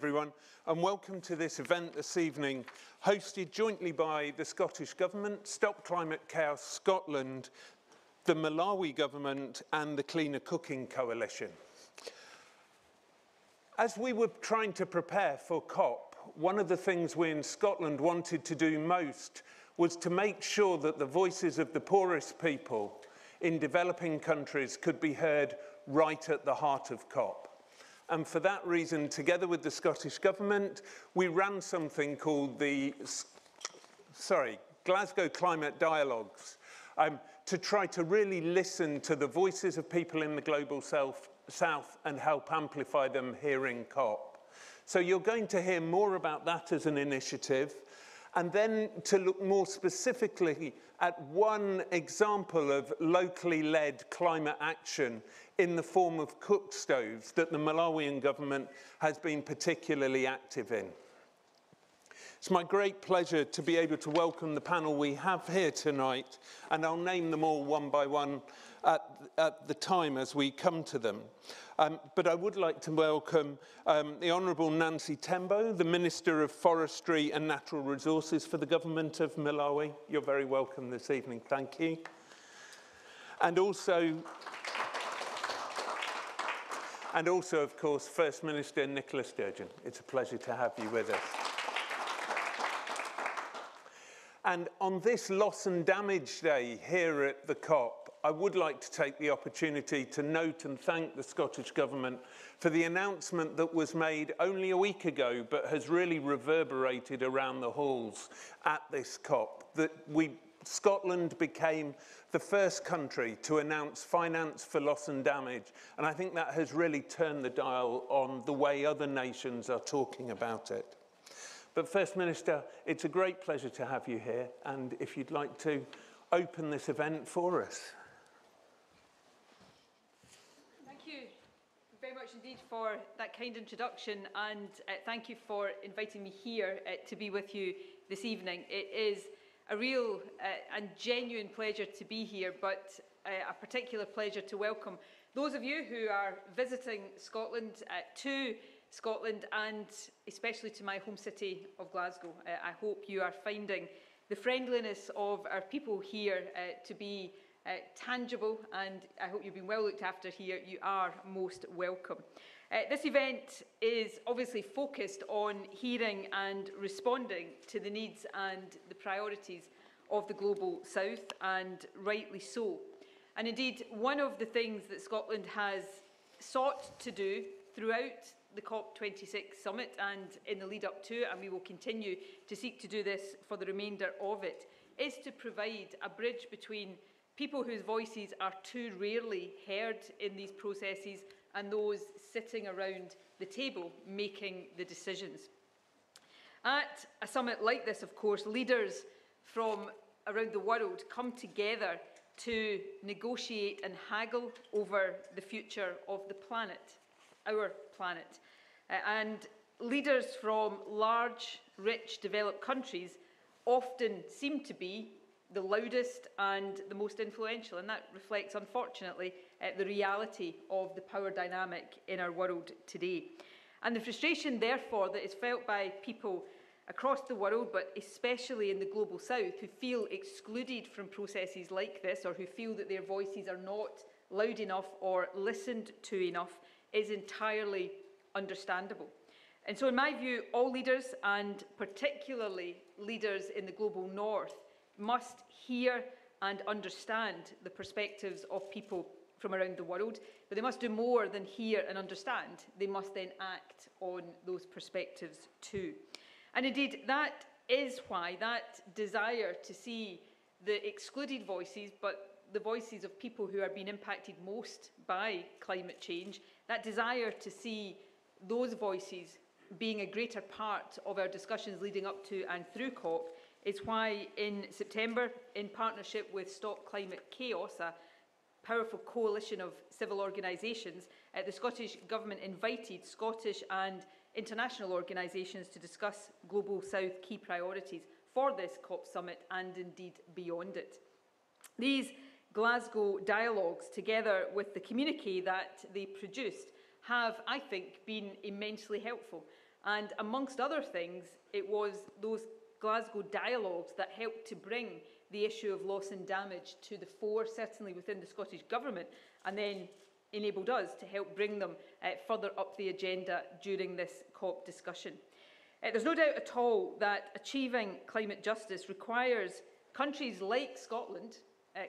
everyone, and welcome to this event this evening, hosted jointly by the Scottish Government, Stop Climate Chaos Scotland, the Malawi Government and the Cleaner Cooking Coalition. As we were trying to prepare for COP, one of the things we in Scotland wanted to do most was to make sure that the voices of the poorest people in developing countries could be heard right at the heart of COP. And for that reason, together with the Scottish Government, we ran something called the Glasgow Climate Dialogues to try to really listen to the voices of people in the global south and help amplify them here in COP. So you're going to hear more about that as an initiative, and then to look more specifically at one example of locally led climate action in the form of cook stoves that the Malawian government has been particularly active in. It's my great pleasure to be able to welcome the panel we have here tonight, and I'll name them all one by one at the time as we come to them. But I would like to welcome the Honourable Nancy Tembo, the Minister of Forestry and Natural Resources for the Government of Malawi. You're very welcome this evening, thank you. And also, of course, First Minister Nicola Sturgeon. It's a pleasure to have you with us. And on this loss and damage day here at the COP, I would like to take the opportunity to note and thank the Scottish Government for the announcement that was made only a week ago, but has really reverberated around the halls at this COP, that Scotland became the first country to announce finance for loss and damage. And I think that has really turned the dial on the way other nations are talking about it. But First Minister, it's a great pleasure to have you here, and if you'd like to open this event for us. Thank you very much indeed for that kind introduction, and thank you for inviting me here to be with you this evening. It is a real and genuine pleasure to be here, but a particular pleasure to welcome those of you who are visiting Scotland to Scotland, and especially to my home city of Glasgow. I hope you are finding the friendliness of our people here to be tangible, and I hope you've been well looked after here. You are most welcome. This event is obviously focused on hearing and responding to the needs and the priorities of the global south, and rightly so. And indeed, one of the things that Scotland has sought to do throughout the COP26 summit and in the lead up to, and we will continue to seek to do this for the remainder of it, is to provide a bridge between people whose voices are too rarely heard in these processes and those sitting around the table making the decisions. At a summit like this, of course, leaders from around the world come together to negotiate and haggle over the future of the planet, our planet. And leaders from large, rich, developed countries often seem to be the loudest and the most influential, and that reflects, unfortunately, the reality of the power dynamic in our world today. And the frustration, therefore, that is felt by people across the world, but especially in the global south, who feel excluded from processes like this, or who feel that their voices are not loud enough or listened to enough, is entirely understandable. And so in my view, all leaders, and particularly leaders in the global north, must hear and understand the perspectives of people from around the world, but they must do more than hear and understand. They must then act on those perspectives too. And indeed, that is why that desire to see the excluded voices, but the voices of people who are being impacted most by climate change, that desire to see those voices being a greater part of our discussions leading up to and through COP, is why in September, in partnership with Stop Climate Chaos, a powerful coalition of civil organisations, the Scottish Government invited Scottish and international organisations to discuss Global South key priorities for this COP summit and indeed beyond it. These Glasgow dialogues, together with the communiqué that they produced, have, I think, been immensely helpful. And amongst other things, it was those Glasgow dialogues that helped to bring the issue of loss and damage to the fore, certainly within the Scottish Government, and then enabled us to help bring them further up the agenda during this COP discussion. There's no doubt at all that achieving climate justice requires countries like Scotland,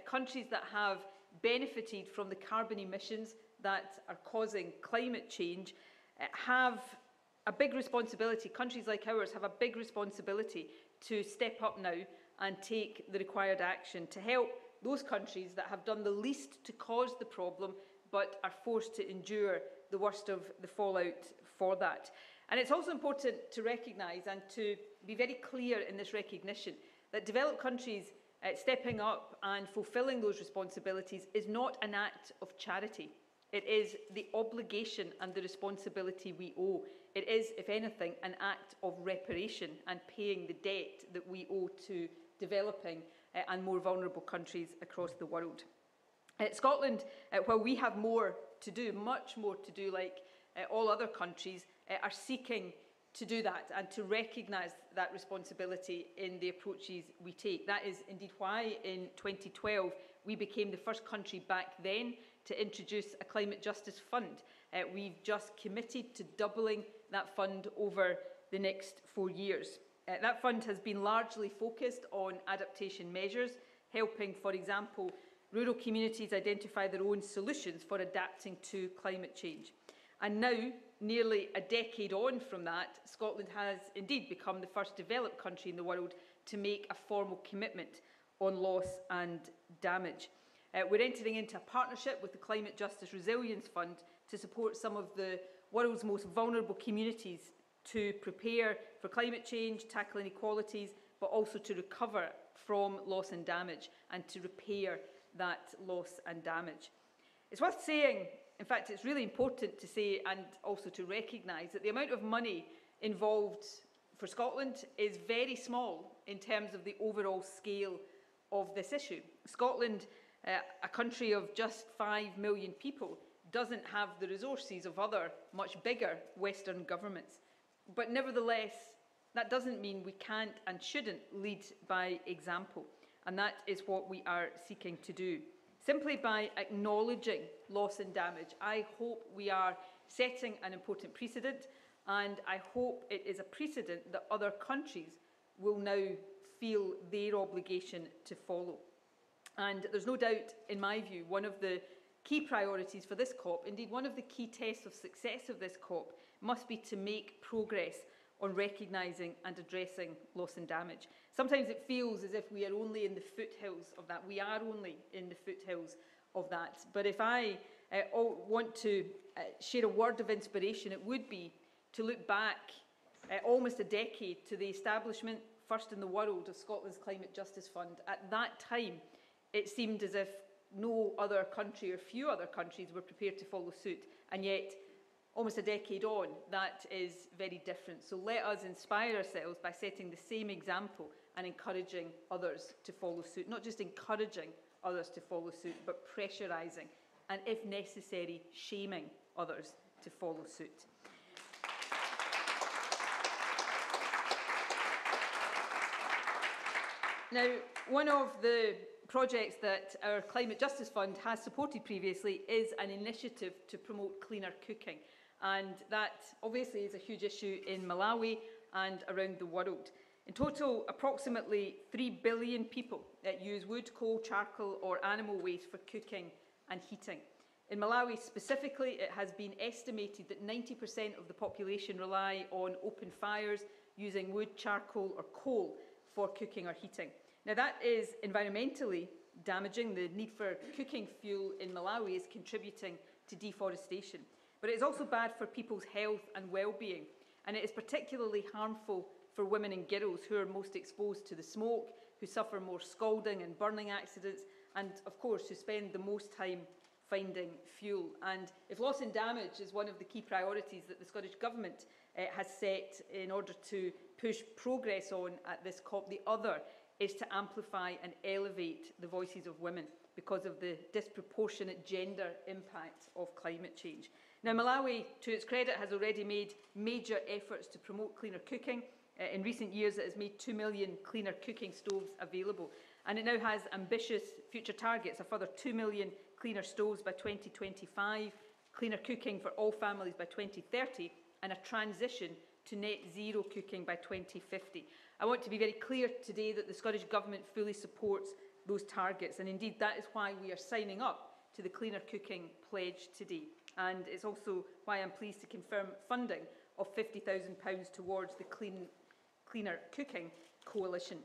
countries that have benefited from the carbon emissions that are causing climate change, have a big responsibility. Countries like ours have a big responsibility to step up now and take the required action to help those countries that have done the least to cause the problem but are forced to endure the worst of the fallout for that. And it's also important to recognise and to be very clear in this recognition that developed countries stepping up and fulfilling those responsibilities is not an act of charity. It is the obligation and the responsibility we owe. It is, if anything, an act of reparation and paying the debt that we owe to developing and more vulnerable countries across the world. Scotland, while we have more to do, much more to do, like all other countries, are seeking to do that and to recognise that responsibility in the approaches we take. That is indeed why in 2012 we became the first country back then to introduce a climate justice fund. We've just committed to doubling that fund over the next 4 years. That fund has been largely focused on adaptation measures, helping, for example, rural communities identify their own solutions for adapting to climate change. And now, nearly a decade on from that, Scotland has indeed become the first developed country in the world to make a formal commitment on loss and damage. We're entering into a partnership with the Climate Justice Resilience Fund to support some of the world's most vulnerable communities to prepare for climate change, tackle inequalities, but also to recover from loss and damage and to repair that loss and damage. It's worth saying, in fact, it's really important to say and also to recognise that the amount of money involved for Scotland is very small in terms of the overall scale of this issue. Scotland, a country of just 5 million people, doesn't have the resources of other, much bigger Western governments. But nevertheless, that doesn't mean we can't and shouldn't lead by example. And that is what we are seeking to do. Simply by acknowledging loss and damage, I hope we are setting an important precedent, and I hope it is a precedent that other countries will now feel their obligation to follow. And there's no doubt, in my view, one of the key priorities for this COP, indeed one of the key tests of success of this COP, must be to make progress on recognising and addressing loss and damage. Sometimes it feels as if we are only in the foothills of that. We are only in the foothills of that. But if I want to share a word of inspiration, it would be to look back almost a decade to the establishment, first in the world, of Scotland's Climate Justice Fund. At that time, it seemed as if no other country or few other countries were prepared to follow suit. And yet, almost a decade on, that is very different. So let us inspire ourselves by setting the same example and encouraging others to follow suit. Not just encouraging others to follow suit, but pressurising and, if necessary, shaming others to follow suit. Now, one of the projects that our Climate Justice Fund has supported previously is an initiative to promote cleaner cooking. And that obviously is a huge issue in Malawi and around the world. In total, approximately 3 billion people use wood, coal, charcoal or animal waste for cooking and heating. In Malawi specifically, it has been estimated that 90% of the population rely on open fires using wood, charcoal or coal for cooking or heating. Now that is environmentally damaging. The need for cooking fuel in Malawi is contributing to deforestation. But it is also bad for people's health and well-being, and it is particularly harmful for women and girls who are most exposed to the smoke, who suffer more scalding and burning accidents, and of course who spend the most time finding fuel. And if loss and damage is one of the key priorities that the Scottish Government has set in order to push progress on at this COP, the other is to amplify and elevate the voices of women because of the disproportionate gender impact of climate change. Now, Malawi, to its credit, has already made major efforts to promote cleaner cooking. In recent years, it has made 2 million cleaner cooking stoves available, and it now has ambitious future targets, a further 2 million cleaner stoves by 2025, cleaner cooking for all families by 2030, and a transition to net zero cooking by 2050. I want to be very clear today that the Scottish Government fully supports those targets, and indeed that is why we are signing up to the Cleaner Cooking Pledge today. And it's also why I'm pleased to confirm funding of £50,000 towards the Cleaner Cooking Coalition.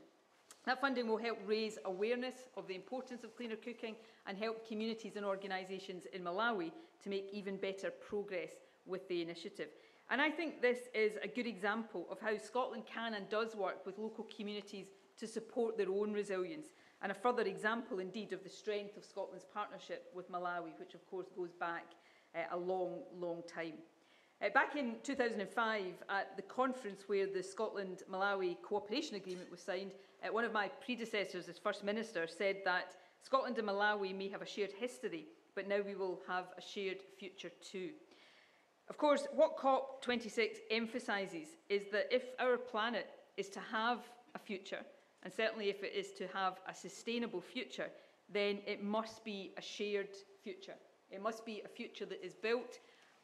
That funding will help raise awareness of the importance of cleaner cooking and help communities and organisations in Malawi to make even better progress with the initiative. And I think this is a good example of how Scotland can and does work with local communities to support their own resilience, and a further example indeed of the strength of Scotland's partnership with Malawi, which of course goes back a long, long time. Back in 2005, at the conference where the Scotland-Malawi Cooperation Agreement was signed, one of my predecessors as First Minister said that Scotland and Malawi may have a shared history, but now we will have a shared future too. Of course, what COP26 emphasises is that if our planet is to have a future, and certainly if it is to have a sustainable future, then it must be a shared future. It must be a future that is built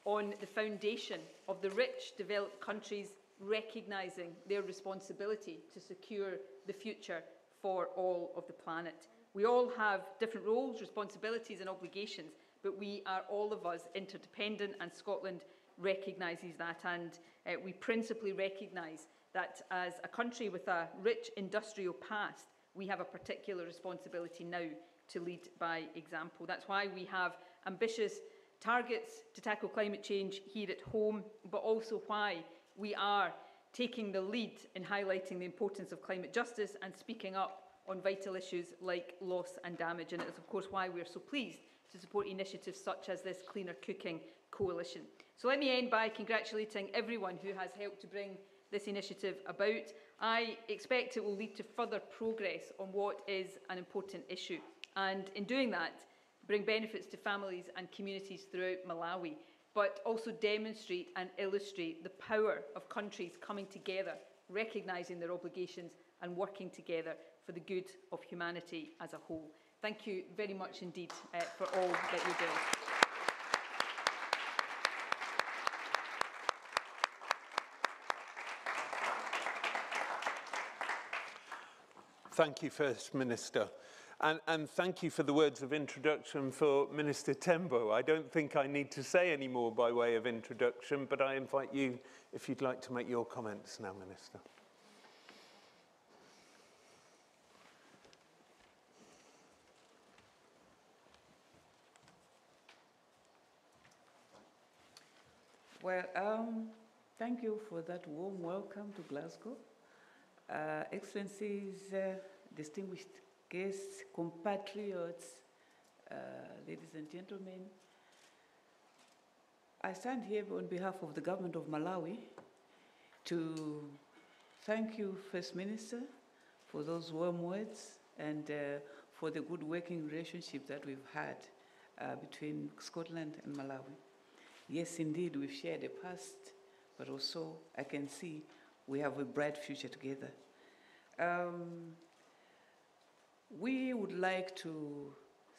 on the foundation of the rich, developed countries recognising their responsibility to secure the future for all of the planet. We all have different roles, responsibilities and obligations, but we are all of us interdependent, and Scotland recognises that, and we principally recognise that as a country with a rich industrial past, we have a particular responsibility now to lead by example. That's why we have ambitious targets to tackle climate change here at home, but also why we are taking the lead in highlighting the importance of climate justice and speaking up on vital issues like loss and damage. And it is, of course, why we are so pleased to support initiatives such as this Cleaner Cooking Coalition. So let me end by congratulating everyone who has helped to bring this initiative about. I expect it will lead to further progress on what is an important issue, and in doing that, bring benefits to families and communities throughout Malawi, but also demonstrate and illustrate the power of countries coming together, recognising their obligations and working together for the good of humanity as a whole. Thank you very much indeed for all that you're doing. Thank you, First Minister. And thank you for the words of introduction for Minister Tembo. I don't think I need to say any more by way of introduction, but I invite you, if you'd like to make your comments now, Minister. Well, thank you for that warm welcome to Glasgow. Excellencies, distinguished guests, compatriots, ladies and gentlemen, I stand here on behalf of the Government of Malawi to thank you, First Minister, for those warm words and for the good working relationship that we've had between Scotland and Malawi. Yes, indeed, we've shared a past, but also I can see we have a bright future together. We would like to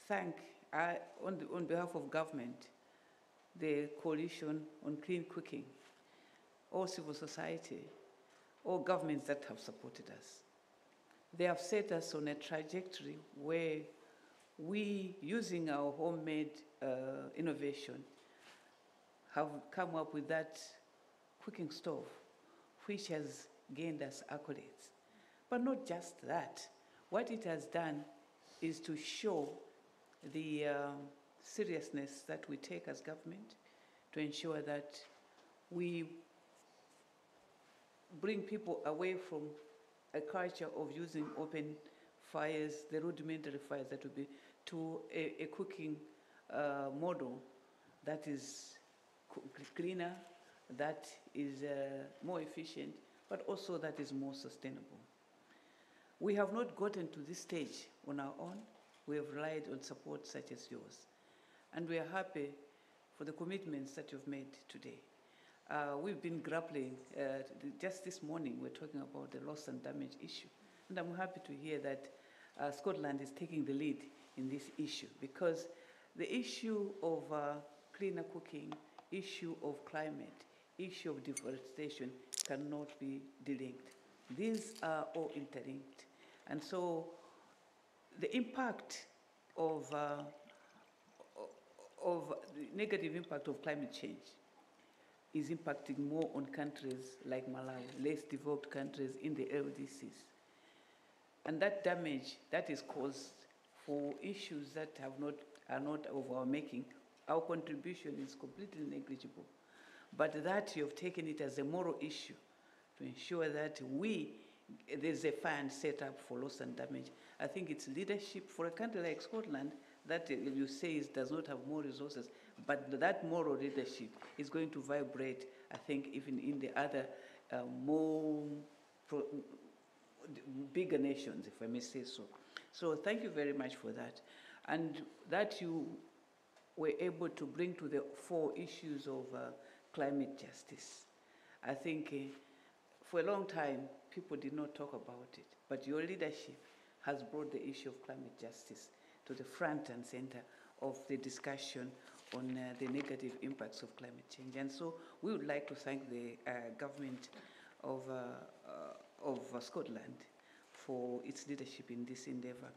thank, on behalf of government, the Coalition on Clean Cooking, all civil society, all governments that have supported us. They have set us on a trajectory where we, using our homemade innovation, have come up with that cooking stove, which has gained us accolades. But not just that. What it has done is to show the seriousness that we take as government to ensure that we bring people away from a culture of using open fires, the rudimentary fires that would be, to a cooking model that is cleaner, that is more efficient, but also that is more sustainable. We have not gotten to this stage on our own. We have relied on support such as yours. And we are happy for the commitments that you've made today. We've been grappling, just this morning we're talking about the loss and damage issue. And I'm happy to hear that Scotland is taking the lead in this issue, because the issue of cleaner cooking, issue of climate, issue of deforestation cannot be delinked. These are all interlinked. And so the impact of the negative impact of climate change is impacting more on countries like Malawi, less developed countries in the LDCs. And that damage that is caused for issues that are not of our making, our contribution is completely negligible. But that you've taken it as a moral issue to ensure that there's a fund set up for loss and damage. I think it's leadership for a country like Scotland that you say does not have more resources, but that moral leadership is going to vibrate, I think, even in the other bigger nations, if I may say so. So thank you very much for that. And that you were able to bring to the fore issues of climate justice. I think for a long time, people did not talk about it, but your leadership has brought the issue of climate justice to the front and center of the discussion on the negative impacts of climate change. And so we would like to thank the government of Scotland for its leadership in this endeavor.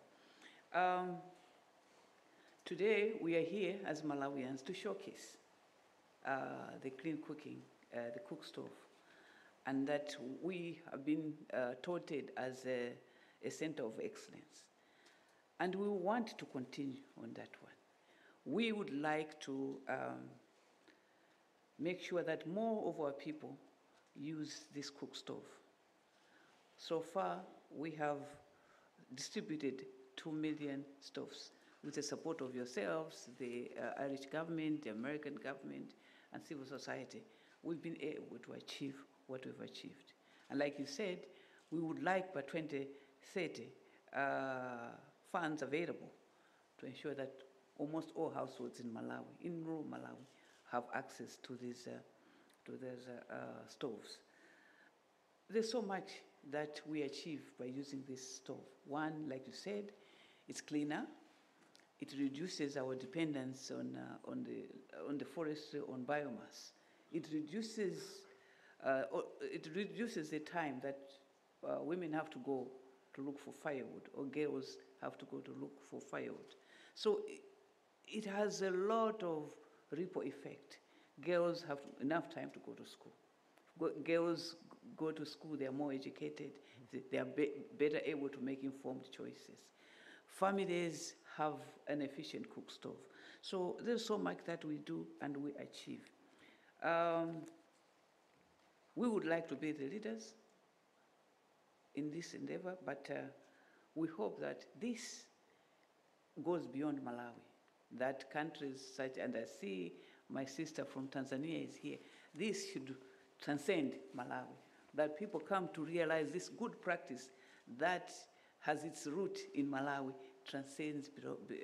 Today, we are here as Malawians to showcase the clean cooking, the cook stove, and that we have been touted as a center of excellence. And we want to continue on that one. We would like to make sure that more of our people use this cook stove. So far, we have distributed 2 million stoves with the support of yourselves, the Irish government, the American government, and civil society. We've been able to achieve what we've achieved. And like you said, we would like by 2030 funds available to ensure that almost all households in Malawi, in rural Malawi, have access to these stoves. There's so much that we achieve by using this stove. One, like you said, it's cleaner. It reduces our dependence on the forestry, on biomass. It reduces the time that women have to go to look for firewood, or girls have to go to look for firewood. So it has a lot of ripple effect. Girls have enough time to go to school. Girls go to school, they are more educated, they are better able to make informed choices. Families have an efficient cook stove. So there's so much that we do and we achieve. We would like to be the leaders in this endeavor, but we hope that this goes beyond Malawi, that countries such, and I see my sister from Tanzania is here, this should transcend Malawi, that people come to realize this good practice that has its root in Malawi transcends,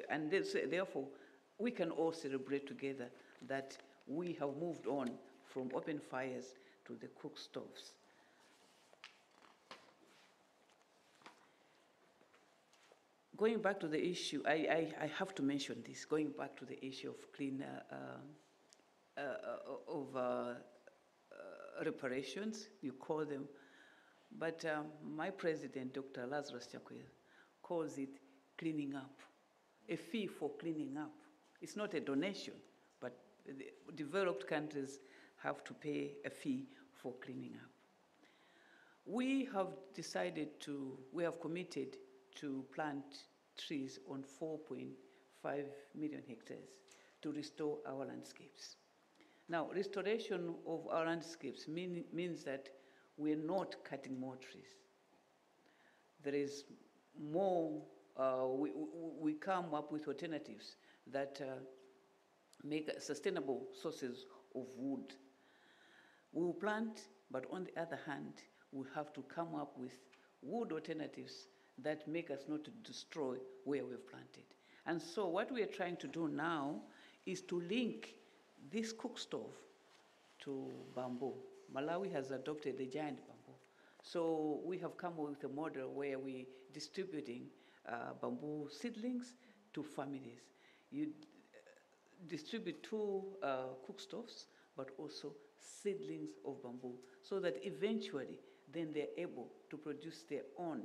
and therefore we can all celebrate together that we have moved on from open fires to the cook stoves. Going back to the issue, I have to mention this, going back to the issue of clean, reparations, you call them, but my president, Dr. Lazarus Chakwera, calls it cleaning up, a fee for cleaning up. It's not a donation, but the developed countries have to pay a fee for cleaning up. We have committed to plant trees on 4.5 million hectares to restore our landscapes. Now, restoration of our landscapes means that we're not cutting more trees. There is more, we come up with alternatives that make sustainable sources of wood. We will plant, but on the other hand, we have to come up with wood alternatives that make us not to destroy where we've planted. And so what we are trying to do now is to link this cook stove to bamboo. Malawi has adopted the giant bamboo. So we have come up with a model where we're distributing bamboo seedlings to families. You distribute 2 cook stoves, but also seedlings of bamboo, so that eventually then they're able to produce their own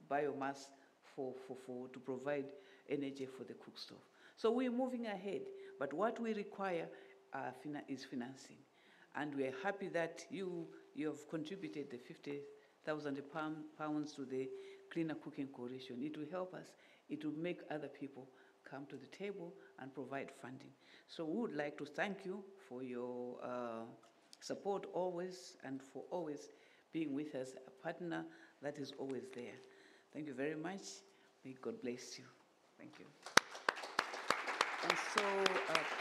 biomass to provide energy for the cook stove. So we're moving ahead, but what we require is financing. And we're happy that you have contributed the 50,000 pounds to the Cleaner Cooking Coalition. It will help us. It will make other people come to the table and provide funding. So we would like to thank you for your support always, and for always being with us, a partner that is always there. Thank you very much. May God bless you. Thank you. And so perhaps,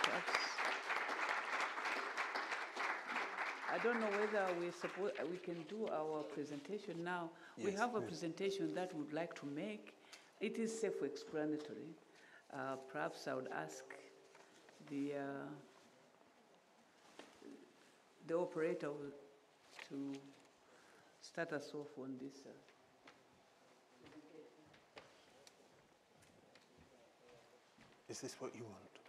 I don't know whether we can do our presentation now. Yes, we have a presentation that we would like to make. It is self-explanatory. Perhaps I would ask the operator to start us off on this. Is this what you want?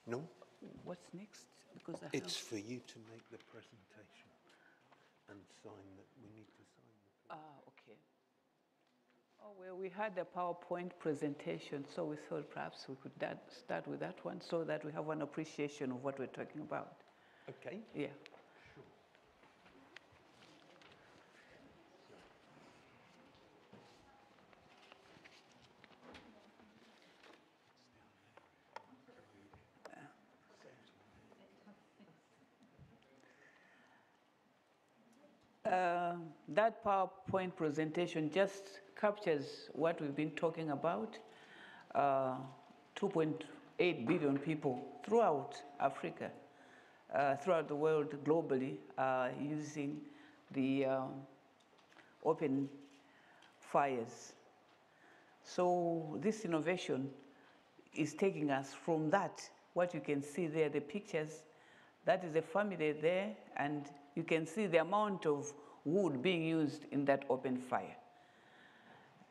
No. No? What's next? Because it's for you to make the presentation and sign that we need to sign. Okay. Oh, well, we had a PowerPoint presentation, so we thought perhaps we could start with that one so that we have an appreciation of what we're talking about. Okay. Yeah. That PowerPoint presentation just captures what we've been talking about. 2.8 billion people throughout Africa, throughout the world, globally, using the open fires. So this innovation is taking us from that, what you can see there, the pictures, that is a family there, and you can see the amount of wood being used in that open fire,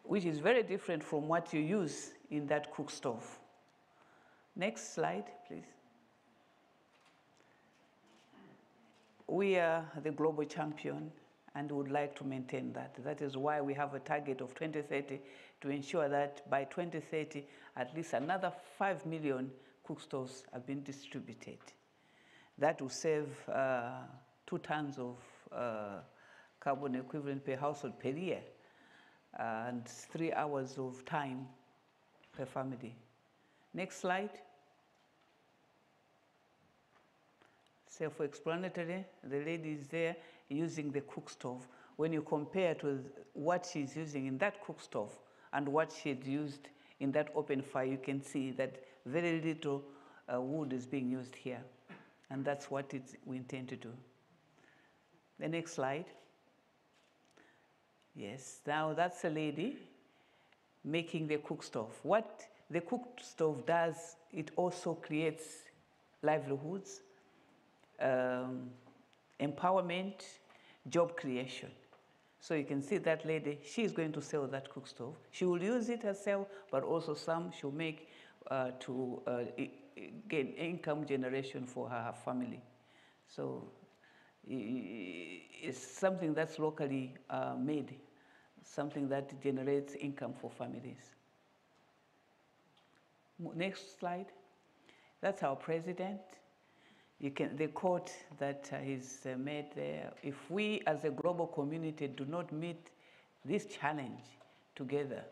which is very different from what you use in that cook stove. Next slide, please. We are the global champion and would like to maintain that. That is why we have a target of 2030 to ensure that by 2030, at least another 5 million cook stoves have been distributed. That will save 2 tons of carbon equivalent per household per year, and 3 hours of time per family. Next slide. Self-explanatory. The lady is there using the cook stove. When you compare to what she's using in that cook stove and what she had used in that open fire, you can see that very little wood is being used here. And that's what we intend to do. The next slide. Yes, now that's a lady making the cook stove. What the cook stove does, it also creates livelihoods, empowerment, job creation. So you can see that lady, she's going to sell that cook stove. She will use it herself, but also some she'll make to gain income generation for her family. So it's something that's locally made, something that generates income for families. Next slide. That's our president. The quote that he's made there: if we as a global community do not meet this challenge together,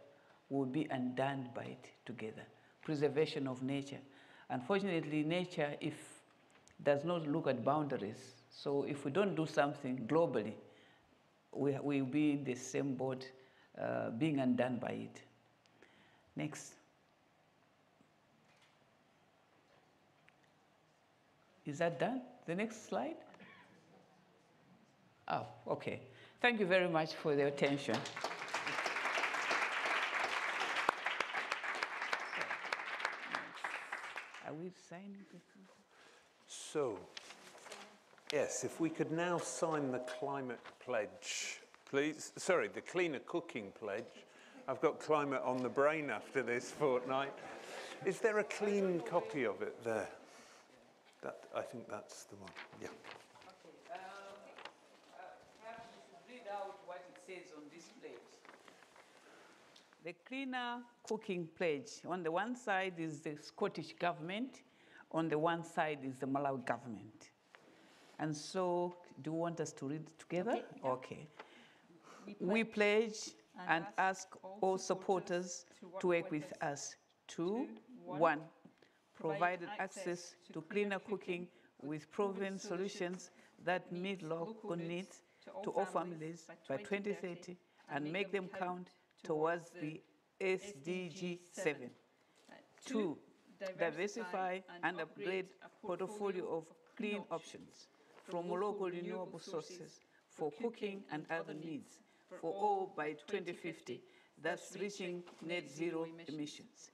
we'll be undone by it together. Preservation of nature. Unfortunately, nature does not look at boundaries. So if we don't do something globally, we'll be in the same boat, being undone by it. Next. Is that done? The next slide? Oh, okay. Thank you very much for your attention. I we signing? So, yes, if we could now sign the climate pledge, please. Sorry, the cleaner cooking pledge. I've got climate on the brain after this fortnight. Is there a clean copy of it there? I think that's the one, yeah. Okay, perhaps we should read out what it says on this pledge. The cleaner cooking pledge. On the one side is the Scottish government, on the one side is the Malawi government. And so, do you want us to read it together? Okay. We pledge and ask all supporters to work with us to, 1, provide access to cleaner cooking with proven solutions that meet local needs to all families by 2030 and make them count towards the SDG 7. 2, diversify and upgrade a portfolio of clean options from local renewable sources for cooking and other needs for all by 2050, thus reaching net zero emissions.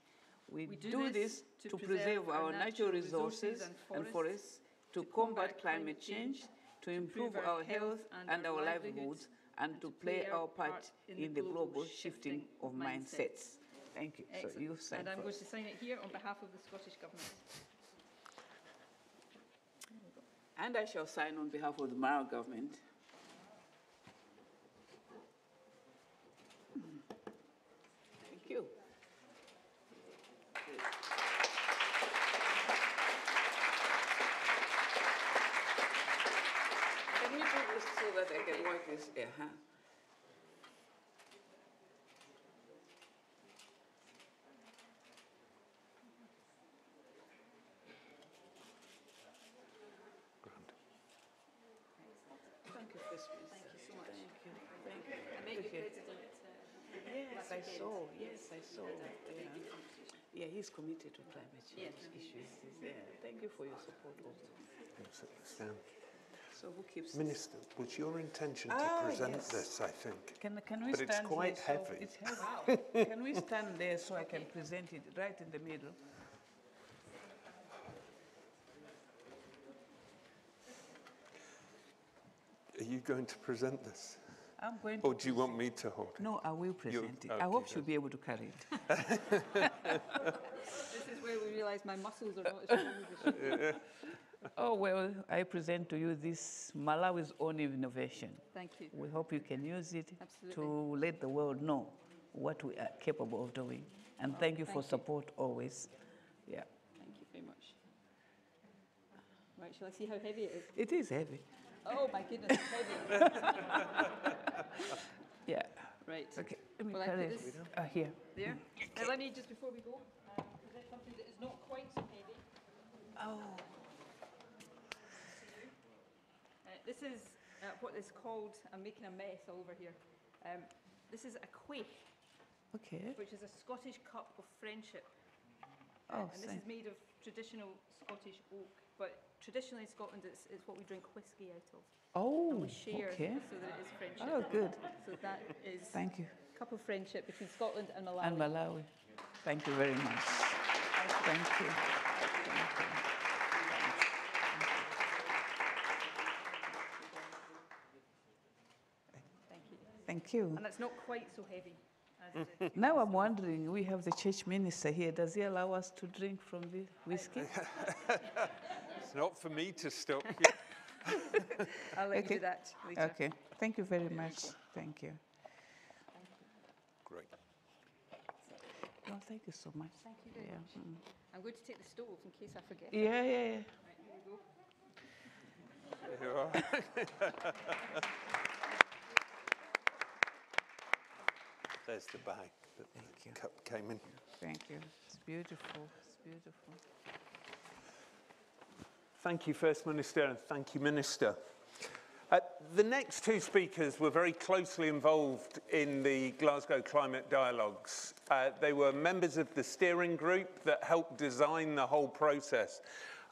We do this to preserve our natural resources and forests, to combat climate change, to improve our health and our livelihoods, and to play our part in the global shifting of mindsets. Thank you. Excellent. So you've signed and I'm first. going to sign it here on behalf of the Scottish Government. And I shall sign on behalf of the Malawi government. Thank you. Can we do this so that I can work this? Thank you, Frischmann. Thank you so much. Thank you. Thank you. I met your Appreciate it. president. Yes, I saw. Yes, I saw. Yeah, he's committed to climate change issues. Yeah. Thank you for your support also. So who keeps Minister, was your intention to present this, I think? Can we But stand it's quite here so heavy. it's heavy. Can we stand there so I can present it right in the middle? Are you going to present this? I'm going Or to. do you want me to hold it? No, I will present it. I okay, hope good. she'll be able to carry it. This is where we realise my muscles are not as strong as they should. Oh, well, I present to you this Malawi's own innovation. Thank you. We hope you can use it Absolutely. to let the world know what we are capable of doing. And thank you for support always. Yeah. Thank you very much. Right, shall I see how heavy it is? It is heavy. Oh my goodness, it's heavy. Yeah. Right. Okay. Let me Well, I carry put it. this Here. there. Now let me, just before we go, present something that is not quite so heavy. Oh. This is what is called, I'm making a mess all over here. This is a quaich, Okay. which is a Scottish cup of friendship. Oh, and this is made of traditional Scottish oak, but traditionally in Scotland it's what we drink whiskey out of. Oh, And we share okay. so that it is friendship. Oh, good. So that is Thank you. a cup of friendship between Scotland and Malawi. And Malawi. Thank you very much. Thank you. Thank you. Thank you. Thank you. And it's not quite so heavy as the Now I'm wondering, we have the church minister here. Does he allow us to drink from the whiskey? It's not for me to stop you. I'll let Okay. you do that later. Okay. Thank you very much. Thank you. Great. No, thank you so much. Thank you very Yeah. much. I'm going to take the stove in case I forget. Yeah, yeah, yeah. Right, here we go. You are. There's the bag that Thank the you. cup came in. Thank you. It's beautiful. It's beautiful. Thank you, First Minister, and thank you, Minister. The next two speakers were very closely involved in the Glasgow Climate Dialogues. They were members of the steering group that helped design the whole process.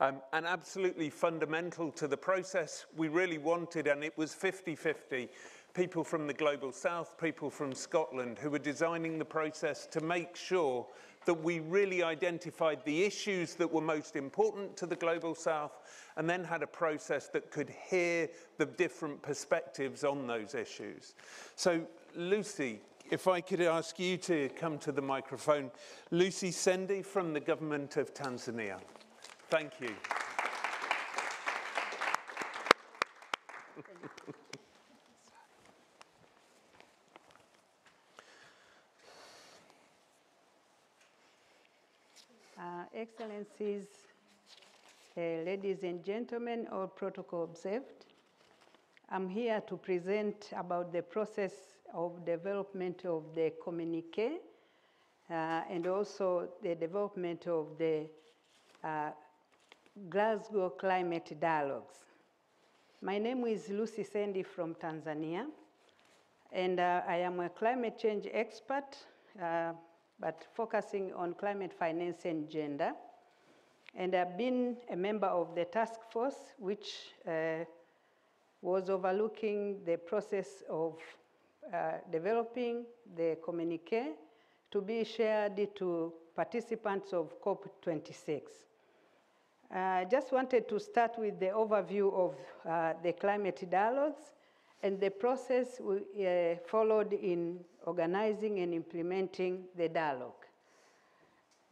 And absolutely fundamental to the process we really wanted, and it was 50-50, people from the Global South, people from Scotland, who were designing the process to make sure that we really identified the issues that were most important to the Global South, and then had a process that could hear the different perspectives on those issues. So, Lucy, if I could ask you to come to the microphone. Lucy Ssendi from the Government of Tanzania. Thank you. Excellencies, ladies and gentlemen, all protocol observed. I'm here to present about the process of development of the communique and also the development of the Glasgow Climate Dialogues. My name is Lucy Ssendi from Tanzania, and I am a climate change expert, but focusing on climate finance and gender. And I've been a member of the task force, which was overlooking the process of developing the communique to be shared to participants of COP26. I just wanted to start with the overview of the climate dialogues and the process we followed in organizing and implementing the dialogue.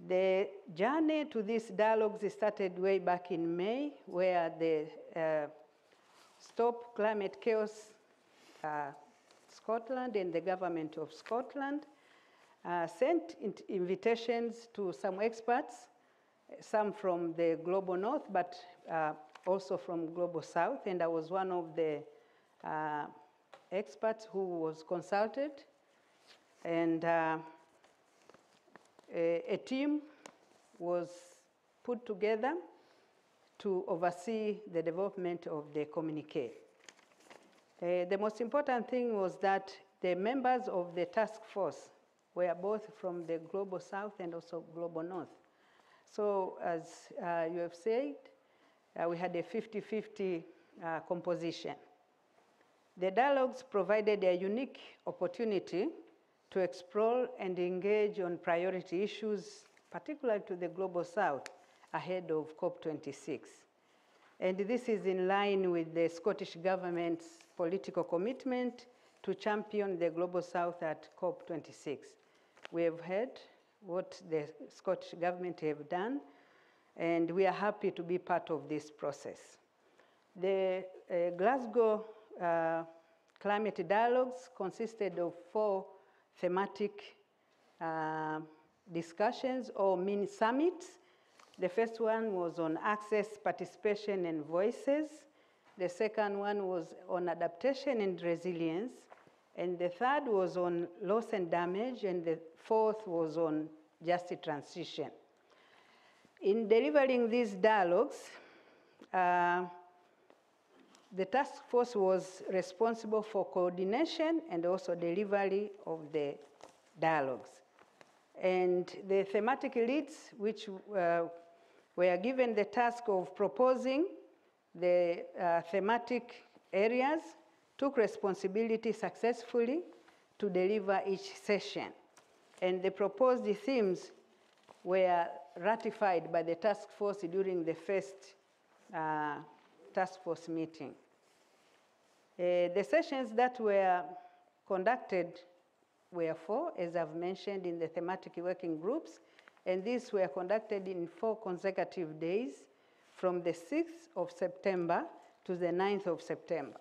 The journey to these dialogues started way back in May, where the Stop Climate Chaos Scotland and the government of Scotland sent invitations to some experts, some from the Global North, but also from Global South, and I was one of the experts who was consulted. And a team was put together to oversee the development of the communique. The most important thing was that the members of the task force were both from the Global South and also Global North. So as you have said, we had a 50-50 composition. The dialogues provided a unique opportunity to explore and engage on priority issues, particularly to the Global South, ahead of COP26. And this is in line with the Scottish Government's political commitment to champion the Global South at COP26. We have heard what the Scottish Government have done, and we are happy to be part of this process. The Glasgow Climate Dialogues consisted of 4 thematic discussions or mini summits. The first one was on access, participation, and voices. The second one was on adaptation and resilience. And the third was on loss and damage. And the fourth was on just transition. In delivering these dialogues, the task force was responsible for coordination and also delivery of the dialogues. And the thematic leads, which were given the task of proposing the thematic areas, took responsibility successfully to deliver each session. And the proposed themes were ratified by the task force during the first task force meeting. The sessions that were conducted were 4, as I've mentioned, in the thematic working groups, and these were conducted in 4 consecutive days from the 6th of September to the 9th of September.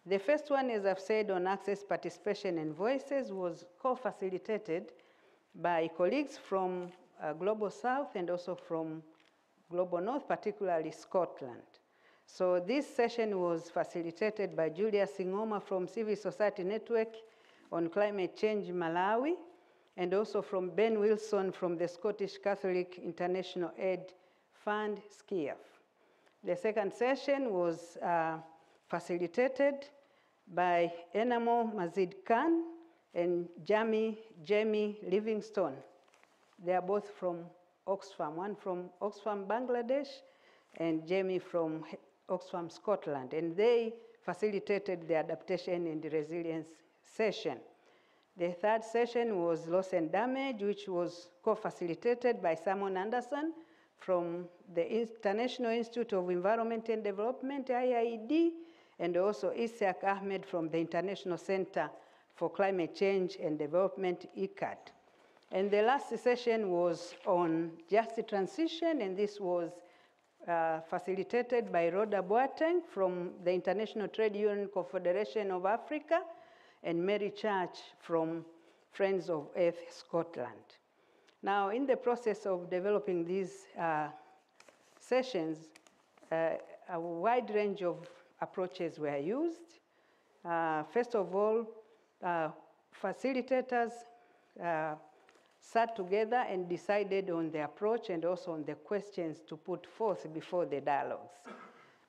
The first one, as I've said, on access, participation, and voices was co-facilitated by colleagues from Global South and also from Global North, particularly Scotland. So this session was facilitated by Julia Singoma from Civil Society Network on Climate Change Malawi, and also from Ben Wilson from the Scottish Catholic International Aid Fund, SCIAF. The second session was facilitated by Enamo Mazid Khan and Jamie Livingstone. They are both from Oxfam, one from Oxfam, Bangladesh, and Jamie from Oxfam, Scotland, and they facilitated the adaptation and the resilience session. The third session was loss and damage, which was co-facilitated by Simon Anderson from the International Institute of Environment and Development, IIED, and also Ishaq Ahmed from the International Center for Climate Change and Development, ICCCAD. And the last session was on just transition, and this was facilitated by Rhoda Boateng from the International Trade Union Confederation of Africa, and Mary Church from Friends of Earth Scotland. Now, in the process of developing these sessions, a wide range of approaches were used. First of all, facilitators sat together and decided on the approach and also on the questions to put forth before the dialogues.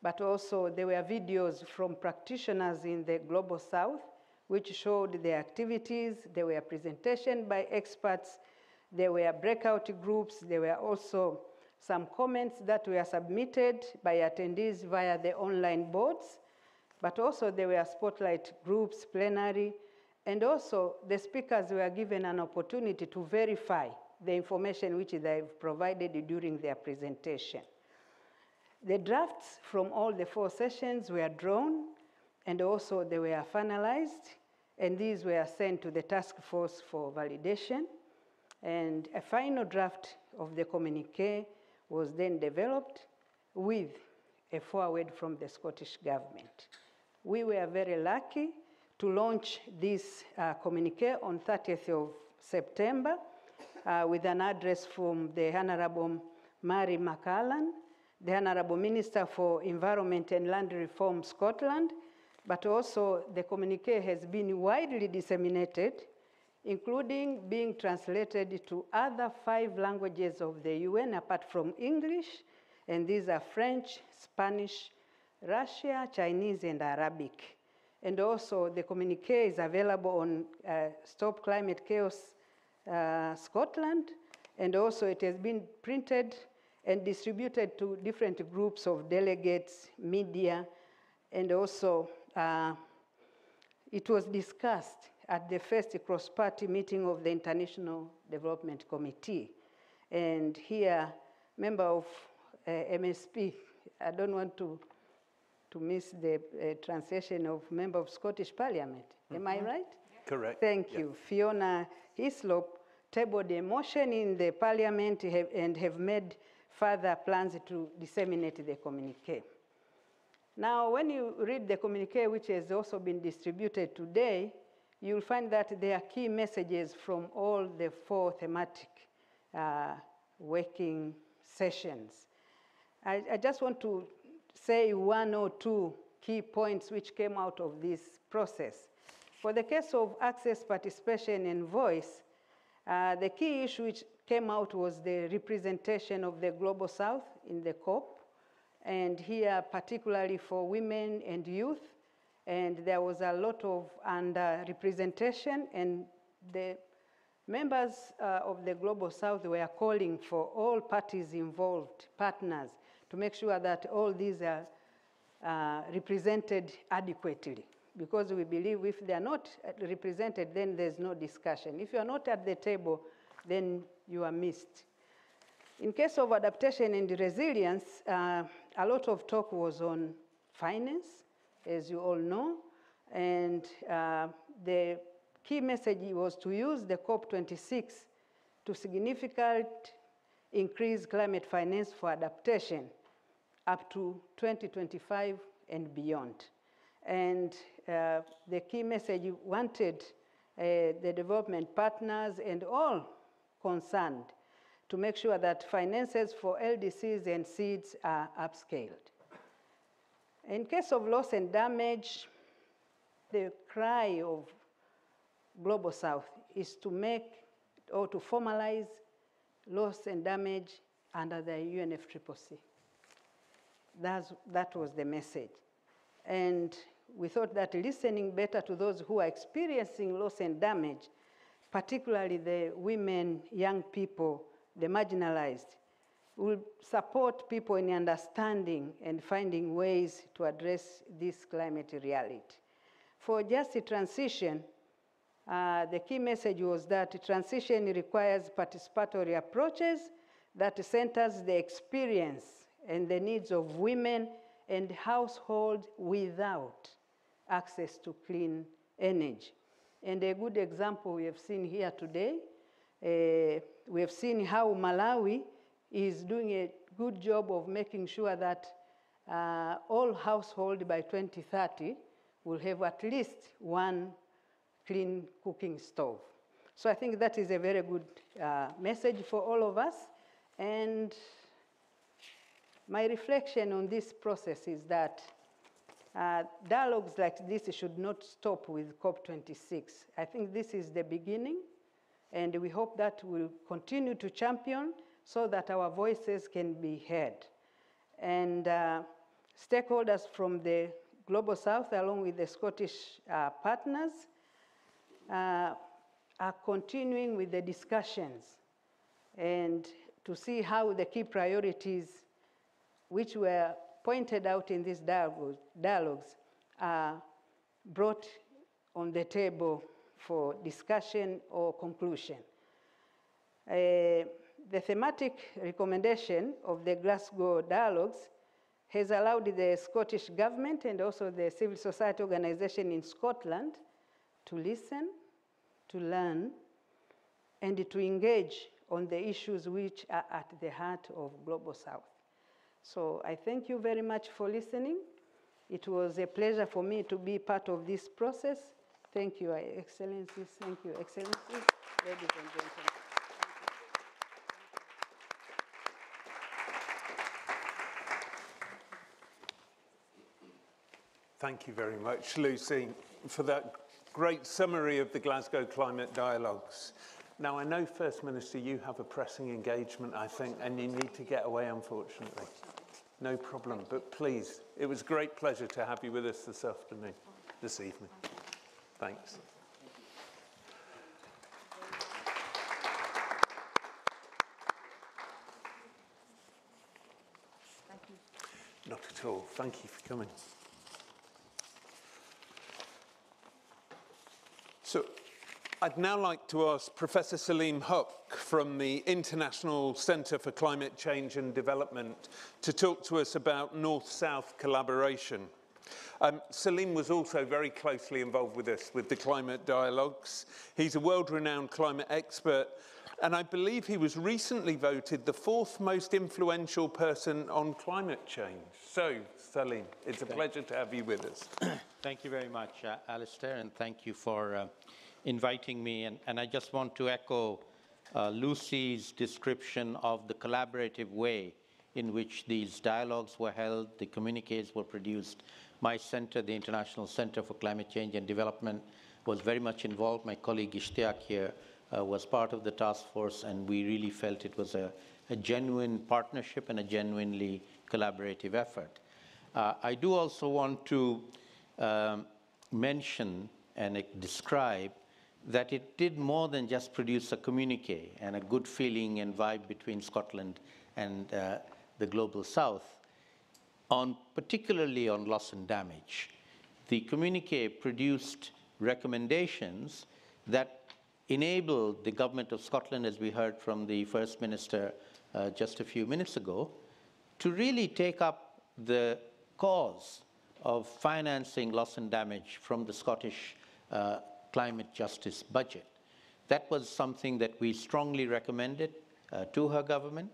But also there were videos from practitioners in the Global South which showed the activities. There were presentations by experts. There were breakout groups. There were also some comments that were submitted by attendees via the online boards. But also there were spotlight groups, plenary, and also the speakers were given an opportunity to verify the information which they've provided during their presentation. The drafts from all the 4 sessions were drawn, and also they were finalized, and these were sent to the task force for validation. And a final draft of the communiqué was then developed with a foreword from the Scottish government. We were very lucky to launch this communiqué on 30th of September with an address from the Honourable Màiri McAllan, the Honourable Minister for Environment and Land Reform Scotland, but also the communiqué has been widely disseminated, including being translated to other 5 languages of the UN apart from English, and these are French, Spanish, Russian, Chinese, and Arabic. And also the communiqué is available on Stop Climate Chaos Scotland, and also it has been printed and distributed to different groups of delegates, media, and also it was discussed at the first cross-party meeting of the International Development Committee. And here, member of MSP, I don't want to miss the translation of member of Scottish Parliament. Am I right? Correct. Thank you. Fiona Hislop tabled a motion in the Parliament and have made further plans to disseminate the communiqué. Now, when you read the communiqué, which has also been distributed today, you'll find that there are key messages from all the 4 thematic working sessions. I just want to say 1 or 2 key points which came out of this process. For the case of access, participation, and voice, the key issue which came out was the representation of the Global South in the COP, and here particularly for women and youth, and there was a lot of under-representation, and the members of the Global South were calling for all parties involved, partners, to make sure that all these are represented adequately, because we believe if they are not represented, then there's no discussion. If you are not at the table, then you are missed. In case of adaptation and resilience, a lot of talk was on finance, as you all know, and the key message was to use the COP26 to significantly increase climate finance for adaptation up to 2025 and beyond. And the key message wanted the development partners and all concerned to make sure that finances for LDCs and seeds are upscaled. In case of loss and damage, the cry of Global South is to make or to formalize loss and damage under the UNFCCC. That was the message. And we thought that listening better to those who are experiencing loss and damage, particularly the women, young people, the marginalized, will support people in understanding and finding ways to address this climate reality. For just a transition, the key message was that transition requires participatory approaches that centers the experience and the needs of women and households without access to clean energy. And a good example we have seen here today, we have seen how Malawi is doing a good job of making sure that all households by 2030 will have at least one clean cooking stove. So I think that is a very good message for all of us. And my reflection on this process is that dialogues like this should not stop with COP26. I think this is the beginning, and we hope that we'll continue to champion so that our voices can be heard. And stakeholders from the Global South, along with the Scottish partners, are continuing with the discussions and to see how the key priorities which were pointed out in these dialogues are brought on the table for discussion or conclusion. The thematic recommendation of the Glasgow dialogues has allowed the Scottish government and also the civil society organization in Scotland to listen, to learn, and to engage on the issues which are at the heart of Global South. So I thank you very much for listening. It was a pleasure for me to be part of this process. Thank you, Excellencies. Thank you, Excellencies, ladies and gentlemen. Thank you very much, Lucy, for that great summary of the Glasgow Climate Dialogues. Now, I know, First Minister, you have a pressing engagement, I think, and you need to get away, unfortunately. No problem, but please, it was a great pleasure to have you with us this evening. Thanks. Thank you. Not at all. Thank you for coming. So, I'd now like to ask Professor Saleemul from the International Centre for Climate Change and Development to talk to us about North-South collaboration. Saleem was also very closely involved with us, with the climate dialogues. He's a world-renowned climate expert, and I believe he was recently voted the 4th most influential person on climate change. So, Saleem, it's a pleasure to have you with us. Thank you very much, Alistair, and thank you for inviting me. And I just want to echo Lucy's description of the collaborative way in which these dialogues were held, the communiques were produced. My center, the International Center for Climate Change and Development, was very much involved. My colleague Ishtiaq here was part of the task force, and we really felt it was a genuine partnership and a genuinely collaborative effort. I do also want to mention and describe that it did more than just produce a communique and a good feeling and vibe between Scotland and the Global South, particularly on loss and damage. The communique produced recommendations that enabled the Government of Scotland, as we heard from the First Minister just a few minutes ago, to really take up the cause of financing loss and damage from the Scottish climate justice budget. That was something that we strongly recommended to her government,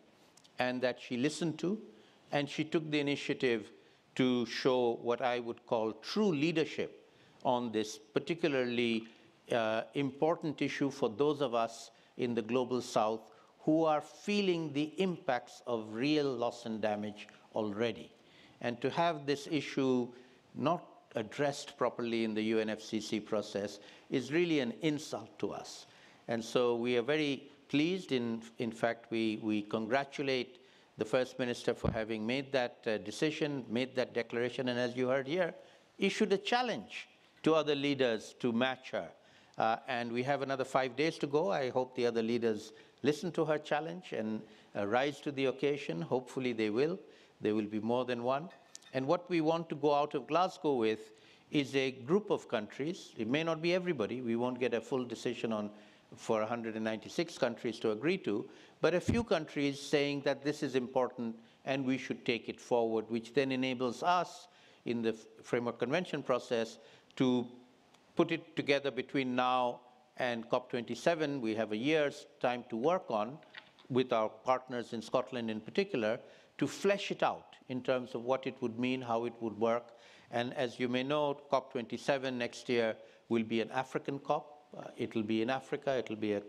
and that she listened to, and she took the initiative to show what I would call true leadership on this particularly important issue for those of us in the Global South who are feeling the impacts of real loss and damage already. And to have this issue not addressed properly in the UNFCCC process is really an insult to us. And so we are very pleased. In fact, we congratulate the First Minister for having made that decision, made that declaration, and as you heard here, issued a challenge to other leaders to match her. And we have another 5 days to go. I hope the other leaders listen to her challenge and rise to the occasion. Hopefully they will. There will be more than one. And what we want to go out of Glasgow with is a group of countries. It may not be everybody. We won't get a full decision for 196 countries to agree to, but a few countries saying that this is important and we should take it forward, which then enables us in the Framework Convention process to put it together between now and COP27. We have a year's time to work on, with our partners in Scotland in particular, to flesh it out in terms of what it would mean, how it would work. And as you may know, COP27 next year will be an African COP. It'll be in Africa. It'll be a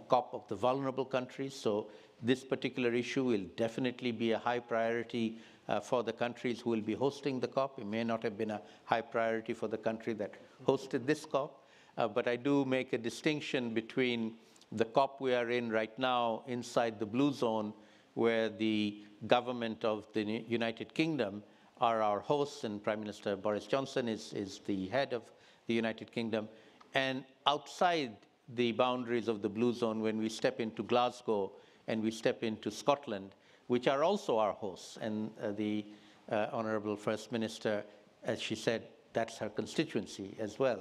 COP of the vulnerable countries. So this particular issue will definitely be a high priority for the countries who will be hosting the COP. It may not have been a high priority for the country that hosted this COP. But I do make a distinction between the COP we are in right now inside the blue zone, where the government of the United Kingdom are our hosts, and Prime Minister Boris Johnson is the head of the United Kingdom, and outside the boundaries of the blue zone, when we step into Glasgow and we step into Scotland, which are also our hosts. And the Honourable First Minister, as she said, that's her constituency as well.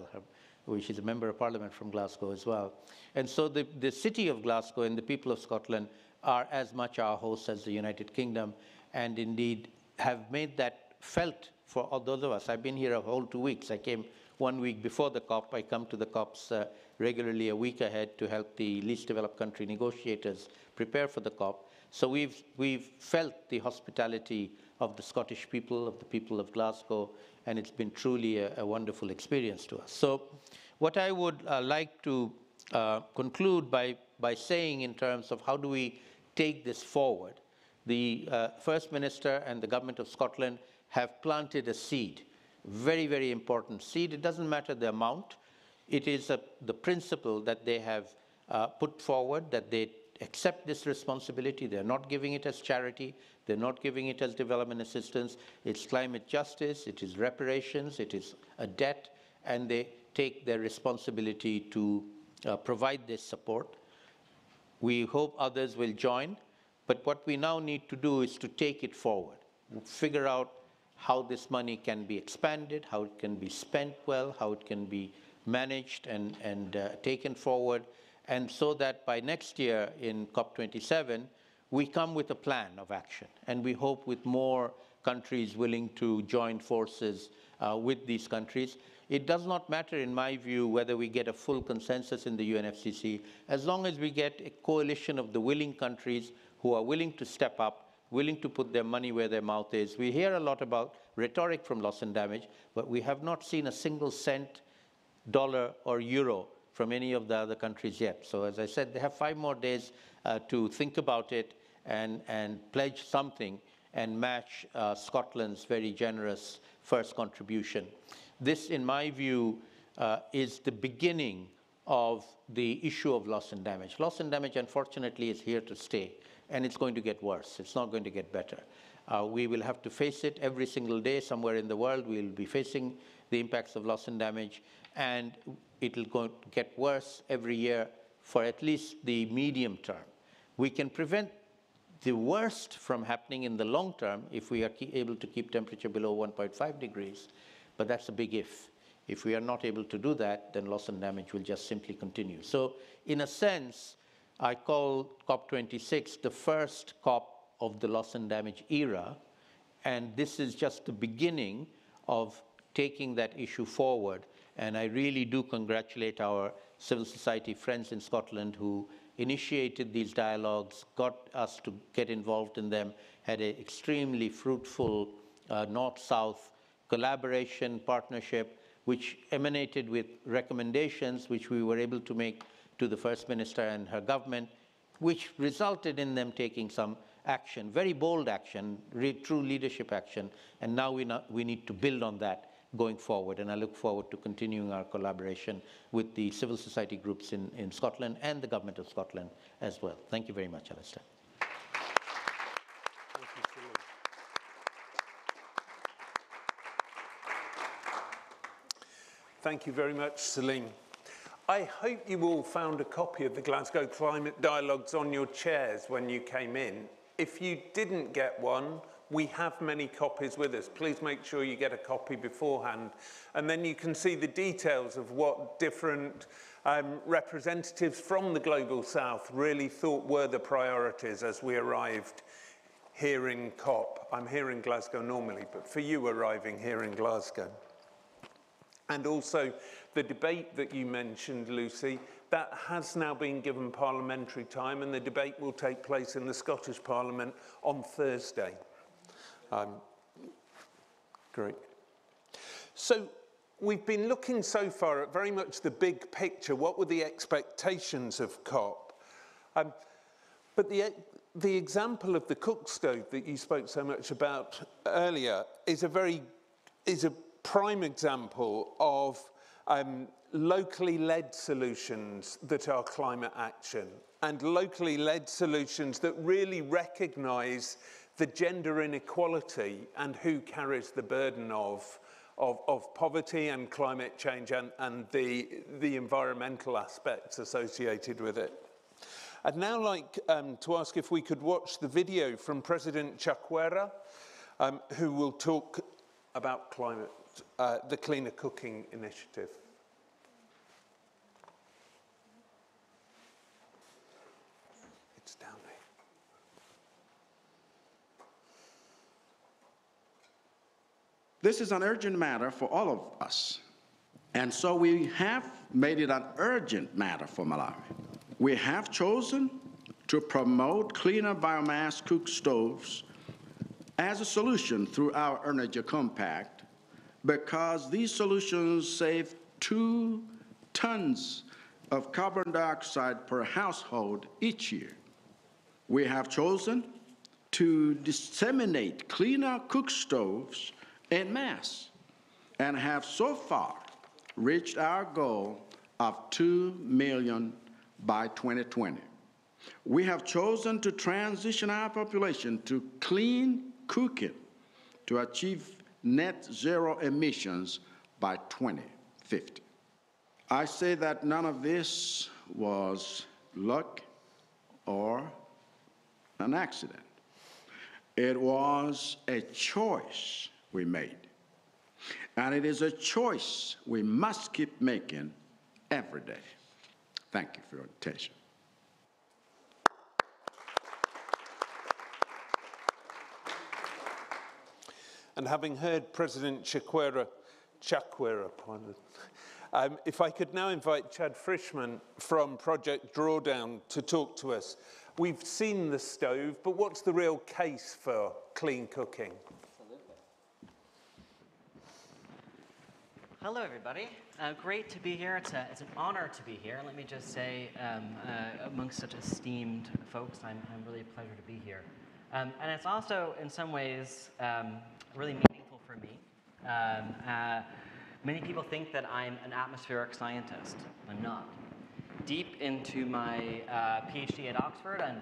She's a member of Parliament from Glasgow as well. And so the city of Glasgow and the people of Scotland are as much our hosts as the United Kingdom, and indeed have made that felt for all those of us. I've been here a whole 2 weeks. I came 1 week before the COP. I come to the COPs regularly a week ahead to help the least developed country negotiators prepare for the COP. So we've felt the hospitality of the Scottish people, of the people of Glasgow, and it's been truly a wonderful experience to us. So what I would like to conclude by saying in terms of how do we take this forward, the First Minister and the Government of Scotland have planted a seed, very, very important seed. It doesn't matter the amount. It is the principle that they have put forward, that they accept this responsibility. They're not giving it as charity. They're not giving it as development assistance. It's climate justice. It is reparations. It is a debt. And they take their responsibility to provide this support. We hope others will join. But what we now need to do is to take it forward, figure out how this money can be expanded, how it can be spent well, how it can be managed and taken forward, and so that by next year in COP27, we come with a plan of action. And we hope with more countries willing to join forces with these countries. It does not matter, in my view, whether we get a full consensus in the UNFCCC, as long as we get a coalition of the willing countries who are willing to step up, willing to put their money where their mouth is. We hear a lot about rhetoric from loss and damage, but we have not seen a single cent, dollar, or euro from any of the other countries yet. So as I said, they have 5 more days to think about it and pledge something and match Scotland's very generous first contribution. This, in my view, is the beginning of the issue of loss and damage. Loss and damage, unfortunately, is here to stay, and it's going to get worse. It's not going to get better. We will have to face it every single day. Somewhere in the world, we'll be facing the impacts of loss and damage, and it'll go get worse every year for at least the medium term. We can prevent the worst from happening in the long term if we are able to keep temperature below 1.5 degrees, but that's a big if. If we are not able to do that, then loss and damage will just simply continue. So in a sense, I call COP26 the first COP of the loss and damage era, and this is just the beginning of taking that issue forward. And I really do congratulate our civil society friends in Scotland who initiated these dialogues, got us to get involved in them, had an extremely fruitful North-South collaboration, partnership, which emanated with recommendations which we were able to make to the First Minister and her government, which resulted in them taking some action, very bold action, true leadership action, and now we need to build on that going forward, and I look forward to continuing our collaboration with the civil society groups in Scotland and the Government of Scotland as well. Thank you very much, Alistair. Thank you, Saleem. Thank you very much, Saleem. I hope you all found a copy of the Glasgow Climate Dialogues on your chairs when you came in. If you didn't get one, we have many copies with us. Please make sure you get a copy beforehand. And then you can see the details of what different representatives from the Global South really thought were the priorities as we arrived here in COP. I'm here in Glasgow normally, but for you arriving here in Glasgow. And also the debate that you mentioned, Lucy, that has now been given parliamentary time, and the debate will take place in the Scottish Parliament on Thursday. Great. So we've been looking so far at very much the big picture. What were the expectations of COP? But the example of the cook stove that you spoke so much about earlier is a prime example of locally led solutions that are climate action, and locally led solutions that really recognise the gender inequality and who carries the burden of poverty and climate change and the environmental aspects associated with it. I'd now like to ask if we could watch the video from President Chakwera, who will talk about climate, the Cleaner Cooking Initiative. It's down there. This is an urgent matter for all of us. And so we have made it an urgent matter for Malawi. We have chosen to promote cleaner biomass cook stoves as a solution through our Energy Compact, because these solutions save 2 tons of carbon dioxide per household each year. We have chosen to disseminate cleaner cook stoves en masse and have so far reached our goal of 2 million by 2020. We have chosen to transition our population to clean cooking to achieve net zero emissions by 2050. I say that none of this was luck or an accident. It was a choice we made. And it is a choice we must keep making every day. Thank you for your attention. And having heard President Chakwera, if I could now invite Chad Frischmann from Project Drawdown to talk to us. We've seen the stove, but what's the real case for clean cooking? Hello, everybody. Great to be here. It's an honor to be here. Let me just say, amongst such esteemed folks, I'm really a pleasure to be here. And it's also, in some ways, really meaningful for me. Many people think that I'm an atmospheric scientist. I'm not. Deep into my PhD at Oxford on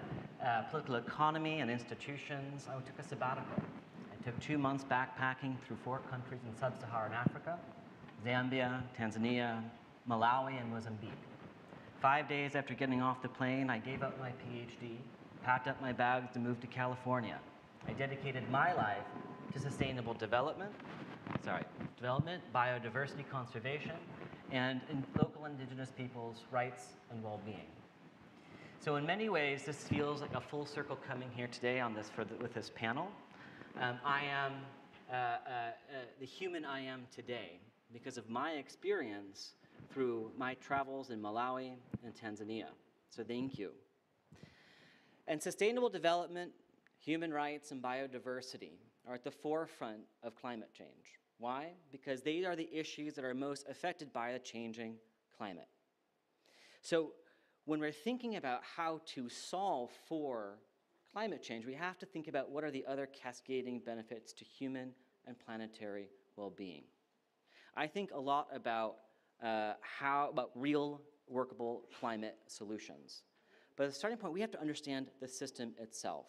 political economy and institutions, I took a sabbatical. I took 2 months backpacking through 4 countries in sub-Saharan Africa: Zambia, Tanzania, Malawi, and Mozambique. 5 days after getting off the plane, I gave up my PhD, packed up my bags to move to California. I dedicated my life to sustainable development, biodiversity conservation, and local indigenous peoples' rights and well-being. So in many ways, this feels like a full circle coming here today on this with this panel. I am the human I am today because of my experience through my travels in Malawi and Tanzania. So thank you. And sustainable development, human rights, and biodiversity are at the forefront of climate change. Why? Because they are the issues that are most affected by a changing climate. So when we're thinking about how to solve for climate change, we have to think about what are the other cascading benefits to human and planetary well-being. I think a lot about real workable climate solutions. But as a starting point, we have to understand the system itself.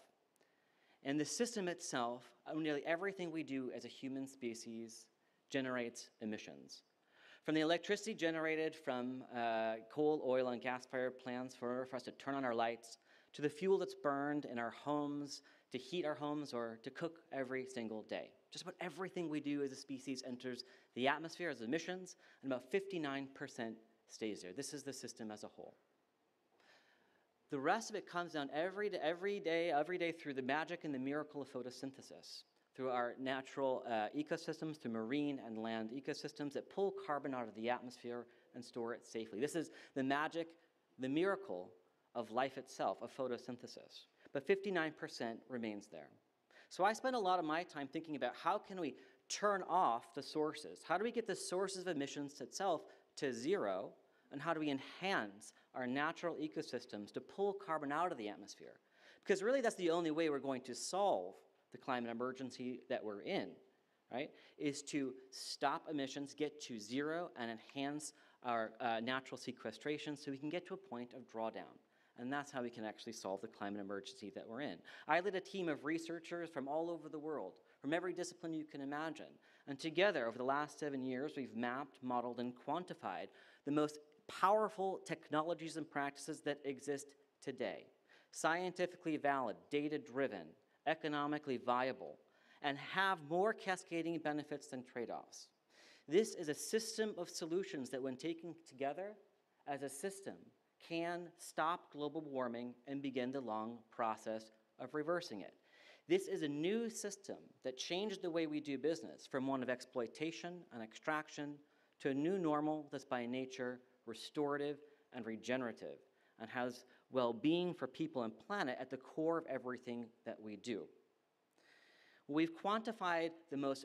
And the system itself, nearly everything we do as a human species generates emissions. From the electricity generated from coal, oil, and gas-fired plants for us to turn on our lights, to the fuel that's burned in our homes, to heat our homes, or to cook every single day. Just about everything we do as a species enters the atmosphere as emissions, and about 59% stays there. This is the system as a whole. The rest of it comes down every day through the magic and the miracle of photosynthesis, through our natural ecosystems, through marine and land ecosystems that pull carbon out of the atmosphere and store it safely. This is the magic, the miracle of life itself, of photosynthesis. But 59% remains there. So I spend a lot of my time thinking about how can we turn off the sources? How do we get the sources of emissions itself to zero? And how do we enhance our natural ecosystems to pull carbon out of the atmosphere? Because really that's the only way we're going to solve the climate emergency that we're in, right? Is to stop emissions, get to zero, and enhance our natural sequestration so we can get to a point of drawdown. And that's how we can actually solve the climate emergency that we're in. I led a team of researchers from all over the world, from every discipline you can imagine. And together, over the last 7 years, we've mapped, modeled, and quantified the most powerful technologies and practices that exist today. Scientifically valid, data-driven, economically viable, and have more cascading benefits than trade-offs. This is a system of solutions that, when taken together as a system, can stop global warming and begin the long process of reversing it. This is a new system that changed the way we do business from one of exploitation and extraction to a new normal that's by nature restorative and regenerative and has well-being for people and planet at the core of everything that we do. We've quantified the most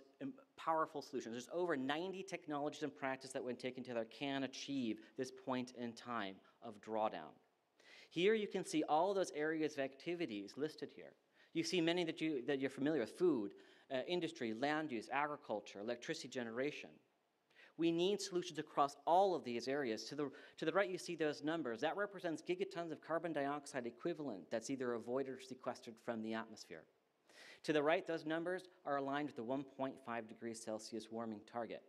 powerful solutions. There's over 90 technologies and practices that, when taken together, can achieve this point in time of drawdown. Here you can see all those areas of activities listed here. You see many that you're familiar with: food, industry, land use, agriculture, electricity generation. We need solutions across all of these areas. To the right, you see those numbers. That represents gigatons of carbon dioxide equivalent that's either avoided or sequestered from the atmosphere. To the right, those numbers are aligned with the 1.5 degrees Celsius warming target.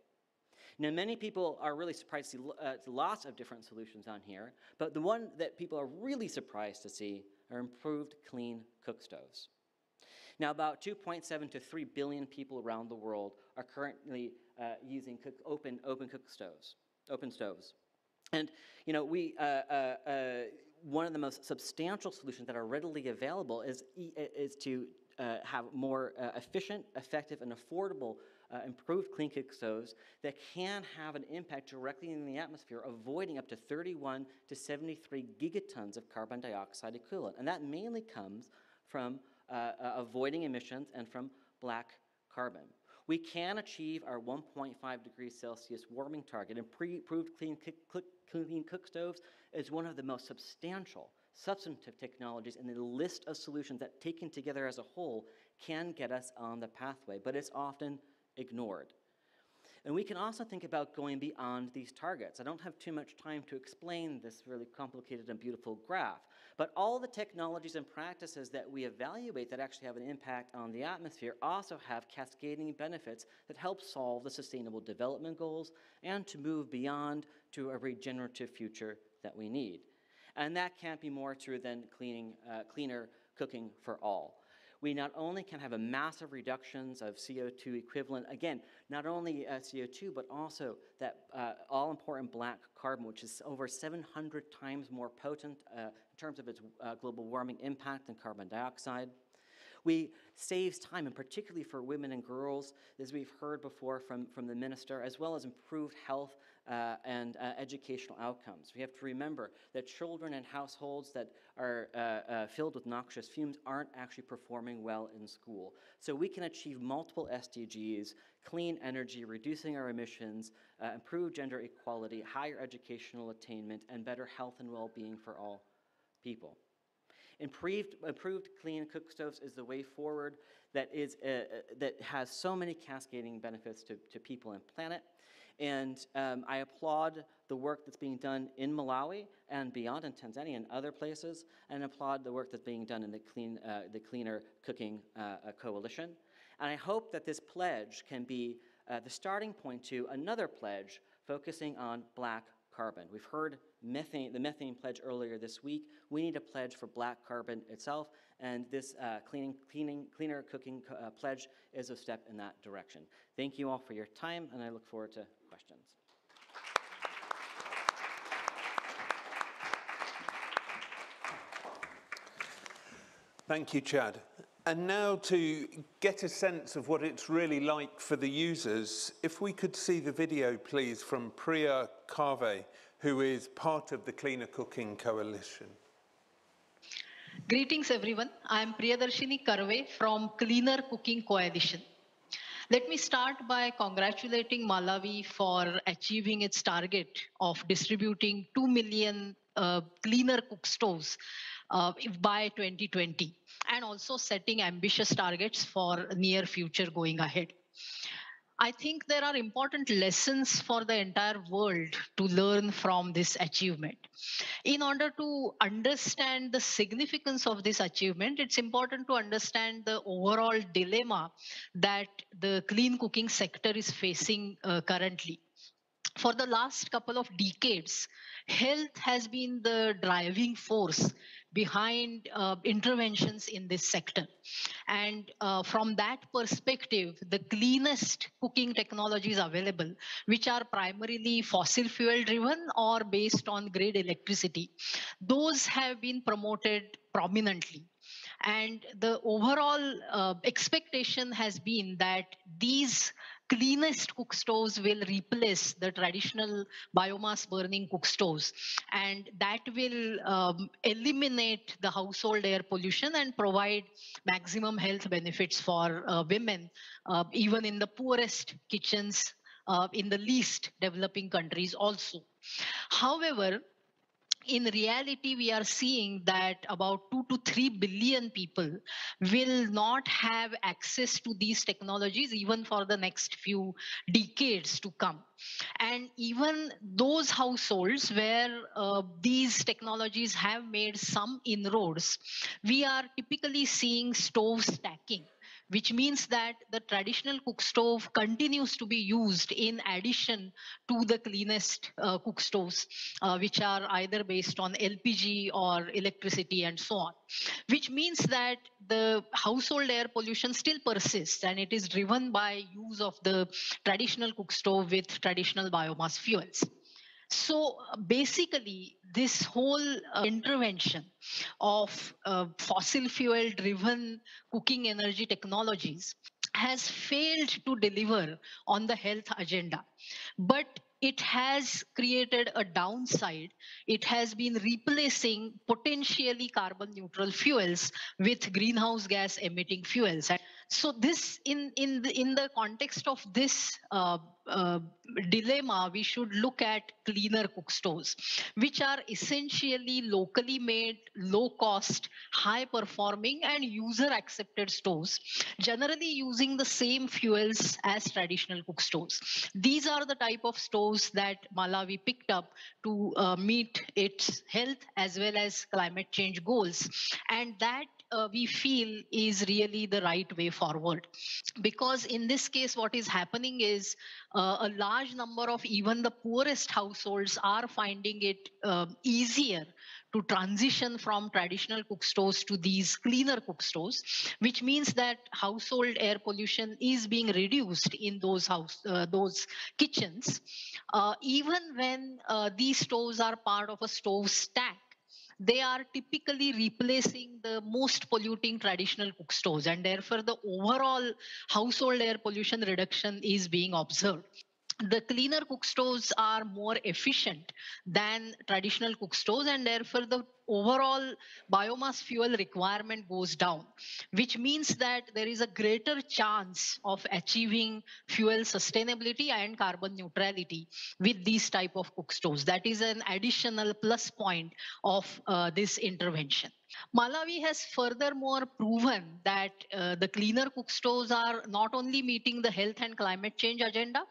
Now, many people are really surprised to see lots of different solutions on here, but the one that people are really surprised to see are improved clean cook stoves. Now, about 2.7 to 3 billion people around the world are currently using open stoves. And, you know, one of the most substantial solutions that are readily available is to have more efficient, effective, and affordable improved clean cook stoves that can have an impact directly in the atmosphere, avoiding up to 31 to 73 gigatons of carbon dioxide equivalent. And that mainly comes from avoiding emissions and from black carbon. We can achieve our 1.5 degrees Celsius warming target, and improved clean cook stoves is one of the most substantial substantive technologies in the list of solutions that, taken together as a whole, can get us on the pathway, but it's often ignored. And we can also think about going beyond these targets. I don't have too much time to explain this really complicated and beautiful graph, but all the technologies and practices that we evaluate that actually have an impact on the atmosphere also have cascading benefits that help solve the Sustainable Development Goals and to move beyond to a regenerative future that we need. And that can't be more true than cleaner cooking for all. We not only can have a massive reductions of CO2 equivalent, again, not only CO2, but also that all-important black carbon, which is over 700 times more potent in terms of its global warming impact than carbon dioxide. We saves time, and particularly for women and girls, as we've heard before from the minister, as well as improved health and educational outcomes. We have to remember that children in households that are filled with noxious fumes aren't actually performing well in school. So we can achieve multiple SDGs, clean energy, reducing our emissions, improved gender equality, higher educational attainment, and better health and well-being for all people. Improved clean cook stoves is the way forward that has so many cascading benefits to people and planet. And I applaud the work that's being done in Malawi and beyond, in Tanzania and other places, and applaud the work that's being done in the Cleaner Cooking Coalition. And I hope that this pledge can be the starting point to another pledge focusing on black carbon. We've heard the methane pledge earlier this week. We need a pledge for black carbon itself, and this cleaner cooking pledge is a step in that direction. Thank you all for your time, and I look forward to questions. Thank you, Chad. And now to get a sense of what it's really like for the users, if we could see the video, please, from Priya Karve, who is part of the Cleaner Cooking Coalition. Greetings, everyone. I'm Priyadarshini Karve from Cleaner Cooking Coalition. Let me start by congratulating Malawi for achieving its target of distributing 2 million cleaner cook stoves by 2020, and also setting ambitious targets for near future going ahead. I think there are important lessons for the entire world to learn from this achievement. In order to understand the significance of this achievement, it's important to understand the overall dilemma that the clean cooking sector is facing currently. For the last couple of decades, health has been the driving force behind interventions in this sector. And from that perspective, the cleanest cooking technologies available, which are primarily fossil fuel driven or based on grid electricity, those have been promoted prominently. And the overall expectation has been that these cleanest cook stoves will replace the traditional biomass burning cook stoves, and that will eliminate the household air pollution and provide maximum health benefits for women, even in the poorest kitchens in the least developing countries also. However, in reality, we are seeing that about 2 to 3 billion people will not have access to these technologies even for the next few decades to come. And even those households where these technologies have made some inroads, we are typically seeing stove stacking, which means that the traditional cook stove continues to be used in addition to the cleanest cook stoves, which are either based on LPG or electricity and so on, which means that the household air pollution still persists, and it is driven by use of the traditional cook stove with traditional biomass fuels. So basically, this whole intervention of fossil fuel driven cooking energy technologies has failed to deliver on the health agenda. But it has created a downside. It has been replacing potentially carbon neutral fuels with greenhouse gas emitting fuels. So this, in the context of this dilemma, we should look at cleaner cook stoves, which are essentially locally made, low cost, high performing and user accepted stoves, generally using the same fuels as traditional cook stoves. These are the type of stoves that Malawi picked up to meet its health as well as climate change goals. And that we feel is really the right way forward. Because in this case, what is happening is a large number of even the poorest households are finding it easier to transition from traditional cook stoves to these cleaner cook stoves, which means that household air pollution is being reduced in those kitchens, even when these stoves are part of a stove stack. They are typically replacing the most polluting traditional cook stoves, and therefore the overall household air pollution reduction is being observed. The cleaner cook stoves are more efficient than traditional cook stoves, and therefore the overall biomass fuel requirement goes down, which means that there is a greater chance of achieving fuel sustainability and carbon neutrality with these type of cook stoves. That is an additional plus point of this intervention. Malawi has furthermore proven that the cleaner cook stoves are not only meeting the health and climate change agenda,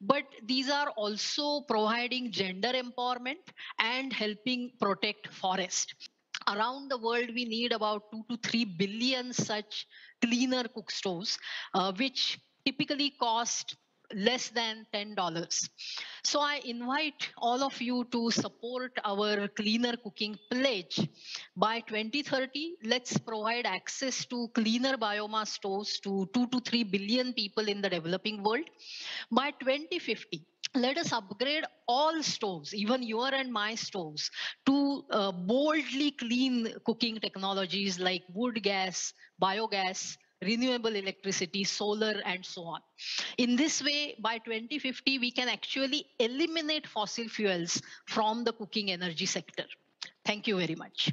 but these are also providing gender empowerment and helping protect forest. Around the world, we need about 2 to 3 billion such cleaner cook stoves, which typically cost less than $10. So I invite all of you to support our cleaner cooking pledge. By 2030, let's provide access to cleaner biomass stoves to 2 to 3 billion people in the developing world. By 2050, let us upgrade all stoves, even your and my stoves, to boldly clean cooking technologies like wood gas, biogas, renewable electricity, solar, and so on. In this way, by 2050, we can actually eliminate fossil fuels from the cooking energy sector. Thank you very much.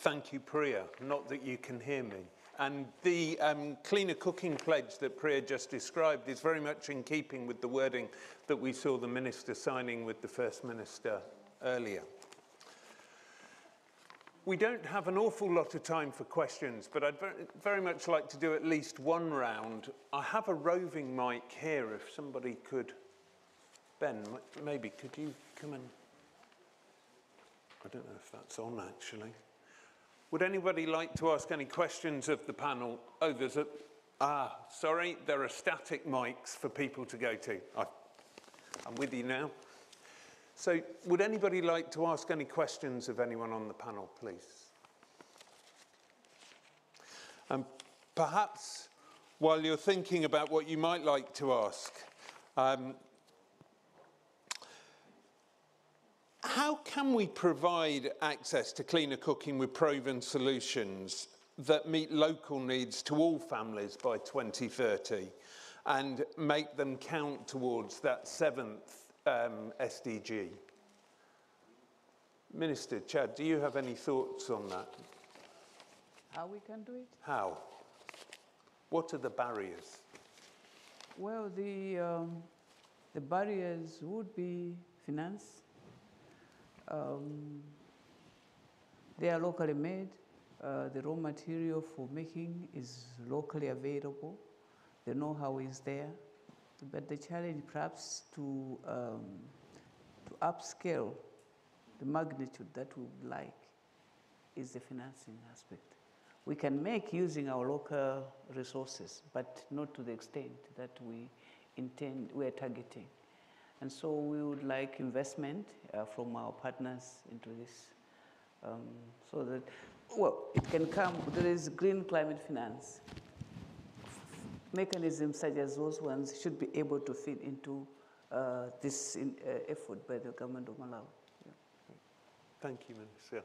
Thank you, Priya. Not that you can hear me. And the cleaner cooking pledge that Priya just described is very much in keeping with the wording that we saw the Minister signing with the First Minister earlier. We don't have an awful lot of time for questions, but I'd very much like to do at least one round. I have a roving mic here, if somebody could. Ben, maybe could you come and... I don't know if that's on, actually. Would anybody like to ask any questions of the panel? Oh, there's a... sorry, there are static mics for people to go to. I'm with you now. So, would anybody like to ask any questions of anyone on the panel, please? Perhaps, while you're thinking about what you might like to ask, how can we provide access to cleaner cooking with proven solutions that meet local needs to all families by 2030 and make them count towards that 7th SDG? Minister Chad, do you have any thoughts on that? How we can do it? How? What are the barriers? Well, the barriers would be finance. They are locally made. The raw material for making is locally available. The know-how is there. But the challenge perhaps to upscale the magnitude that we would like is the financing aspect. We can make using our local resources, but not to the extent that we are targeting. And so we would like investment from our partners into this, so that, well, it can come, there is green climate finance. Mechanisms such as those ones should be able to fit into this effort by the government of Malawi. Yeah. Thank you, Minister.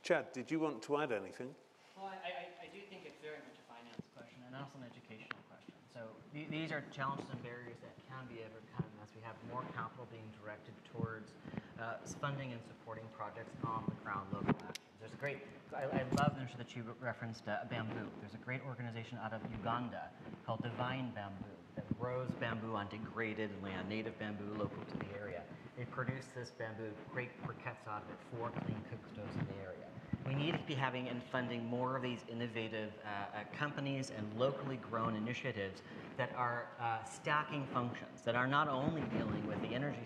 Chad, did you want to add anything? Well, I do think it's very much a finance question and also an educational question. So these are challenges and barriers that can be overcome as we have more capital being directed towards funding and supporting projects on the ground local actions. There's a great, I love that you referenced bamboo. There's a great organization out of Uganda called Divine Bamboo that grows bamboo on degraded land, native bamboo local to the area. They produce this bamboo, great briquettes out of it for clean cook stoves in the area. We need to be having and funding more of these innovative companies and locally grown initiatives that are stacking functions, that are not only dealing with the energy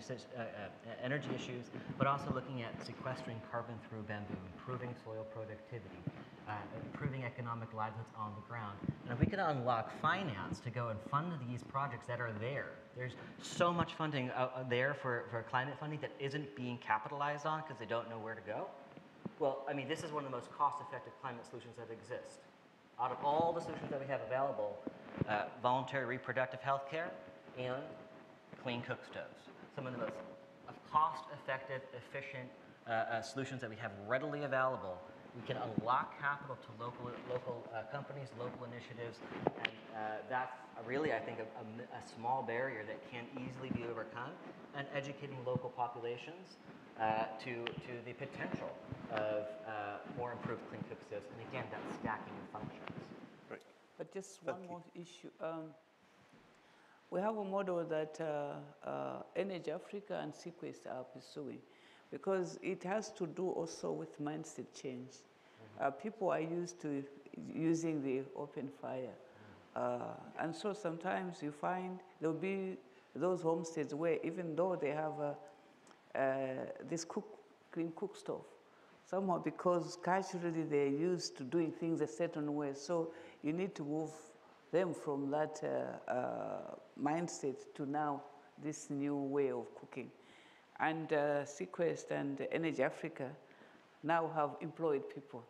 issues, but also looking at sequestering carbon through bamboo, improving soil productivity, improving economic livelihoods on the ground. And if we could unlock finance to go and fund these projects that are there, there's so much funding there for climate funding that isn't being capitalized on because they don't know where to go. Well, I mean, this is one of the most cost-effective climate solutions that exist. Out of all the solutions that we have available, voluntary reproductive health care and clean cook stoves. Some of the most cost-effective, efficient solutions that we have readily available. We can unlock capital to local companies, local initiatives, and that's really, I think, a small barrier that can easily be overcome, and educating local populations to the potential of more improved clean cook stoves, and again, that stacking of functions. Right. But just one more issue. We have a model that Energy Africa and SCIAF are pursuing, because it has to do also with mindset change. People are used to using the open fire. And so sometimes you find there will be those homesteads where even though they have this clean cook stove, somehow because culturally they're used to doing things a certain way. So you need to move them from that mindset to now this new way of cooking. And SCIAF and Energy Africa now have employed people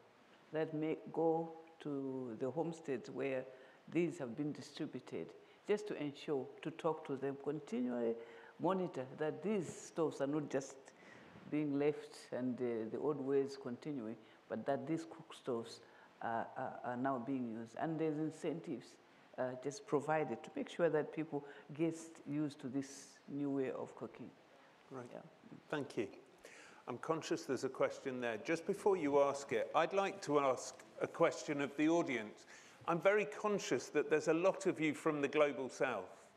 that may go to the homesteads where these have been distributed, just to ensure, to talk to them, continually monitor that these stoves are not just being left and the old ways continuing, but that these cook stoves are now being used. And there's incentives just provided to make sure that people get used to this new way of cooking. Right. Yeah. Thank you. I'm conscious there's a question there. Just before you ask it, I'd like to ask a question of the audience. I'm very conscious that there's a lot of you from the Global South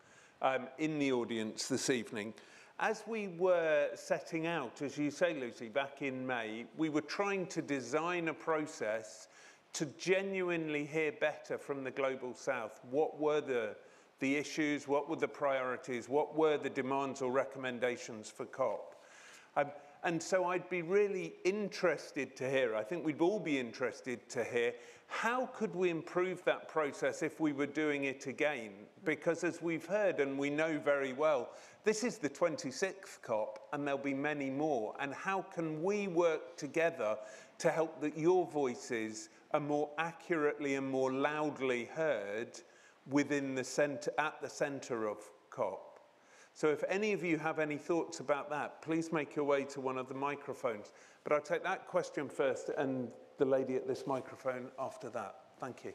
in the audience this evening. As we were setting out, as you say, Lucy, back in May, we were trying to design a process to genuinely hear better from the Global South. What were the issues, what were the priorities, what were the demands or recommendations for COP? And so I'd be really interested to hear, I think we'd all be interested to hear, how could we improve that process if we were doing it again? Because as we've heard and we know very well, this is the 26th COP and there'll be many more. And how can we work together to help that your voices are more accurately and more loudly heard within the centre, at the centre of COP? So if any of you have any thoughts about that, please make your way to one of the microphones. But I'll take that question first and the lady at this microphone after that. Thank you.